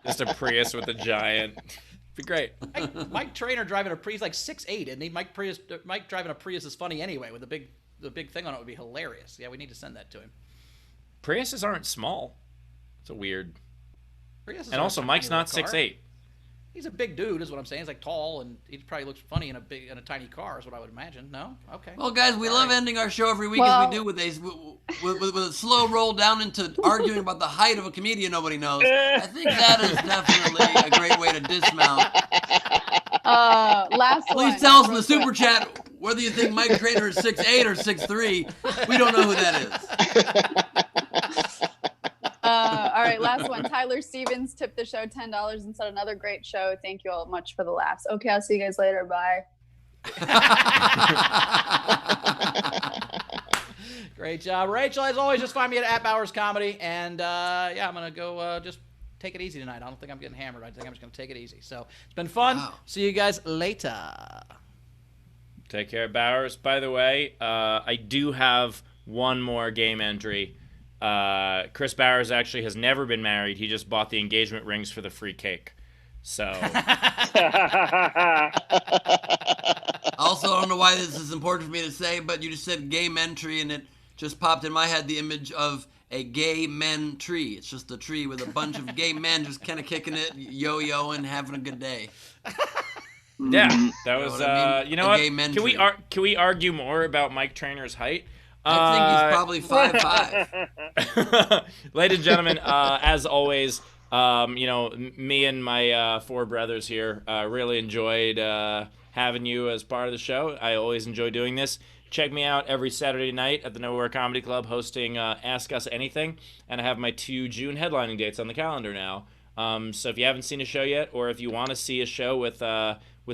Just a Prius with a giant. It'd be great. Mike Trainer driving a Prius, like 6'8", isn't he? Mike driving a Prius is funny anyway. With the big thing on it would be hilarious. Yeah, we need to send that to him. Priuses aren't small. It's a weird. Priuses And are also, a Mike's tiny not little car. 6'8". He's a big dude, is what I'm saying. He's like tall, and he probably looks funny in a tiny car, is what I would imagine. No, okay. Well, guys, we All love right. ending our show every week Well- as we do with a slow roll down into arguing about the height of a comedian nobody knows. I think that is definitely a great way to dismount. Last one. Please tell us in the super chat whether you think Mike Trainer is 6'8" or 6'3". We don't know who that is. All right, last one. Tyler Stevens tipped the show $10 and said, another great show. Thank you all much for the laughs. Okay, I'll see you guys later. Bye. Great job, Rachel. As always, just find me at Bowers Comedy, and I'm gonna go just take it easy tonight. I don't think I'm getting hammered. I think I'm just gonna take it easy. So it's been fun. Wow. See you guys later. Take care, Bowers. By the way, I do have one more game entry Chris Bowers actually has never been married. He just bought the engagement rings for the free cake. So. Also, I don't know why this is important for me to say, but you just said gay men tree, and it just popped in my head the image of a gay men tree. It's just a tree with a bunch of gay men just kind of kicking it, yo-yoing, having a good day. Yeah, that was. what I mean? You know A what? gay men Can we tree. can we argue more about Mike Trainor's height? I think he's probably 5'5". Ladies and gentlemen, as always, me and my 4 brothers here really enjoyed having you as part of the show. I always enjoy doing this. Check me out every Saturday night at the Nowhere Comedy Club hosting Ask Us Anything, and I have my 2 June headlining dates on the calendar now. So if you haven't seen a show yet, or if you want to see a show with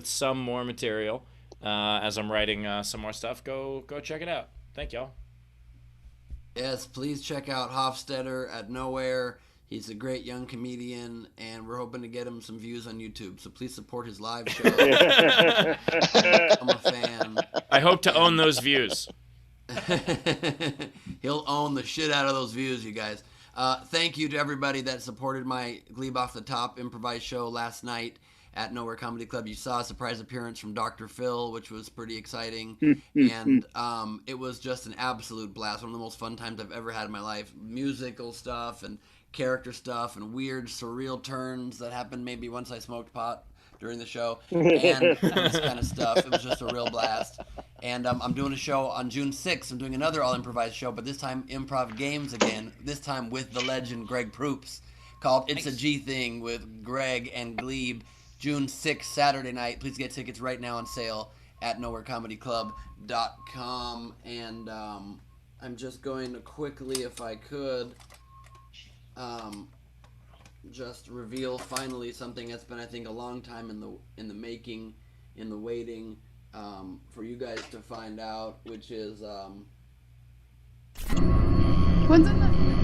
some more material, as I'm writing some more stuff, go check it out. Thank y'all. Yes, please check out Hofstetter at Nowhere. He's a great young comedian, and we're hoping to get him some views on YouTube. So please support his live show. I'm a fan. I hope to own those views. He'll own the shit out of those views, you guys. Thank you to everybody that supported my Glebe Off the Top improvised show last night at Nowhere Comedy Club. You saw a surprise appearance from Dr. Phil, which was pretty exciting. And it was just an absolute blast. One of the most fun times I've ever had in my life. Musical stuff and character stuff and weird, surreal turns that happened maybe once I smoked pot during the show. And this kind of stuff. It was just a real blast. And I'm doing a show on June 6th. I'm doing another all-improvised show, but this time improv games again. This time with the legend Greg Proops, called It's a G Thing with Greg and Glebe. June 6th, Saturday night. Please get tickets right now on sale at nowherecomedyclub.com. And I'm just going to quickly, if I could, just reveal finally something that's been, I think, a long time in the making, in the waiting, for you guys to find out, which is What's in the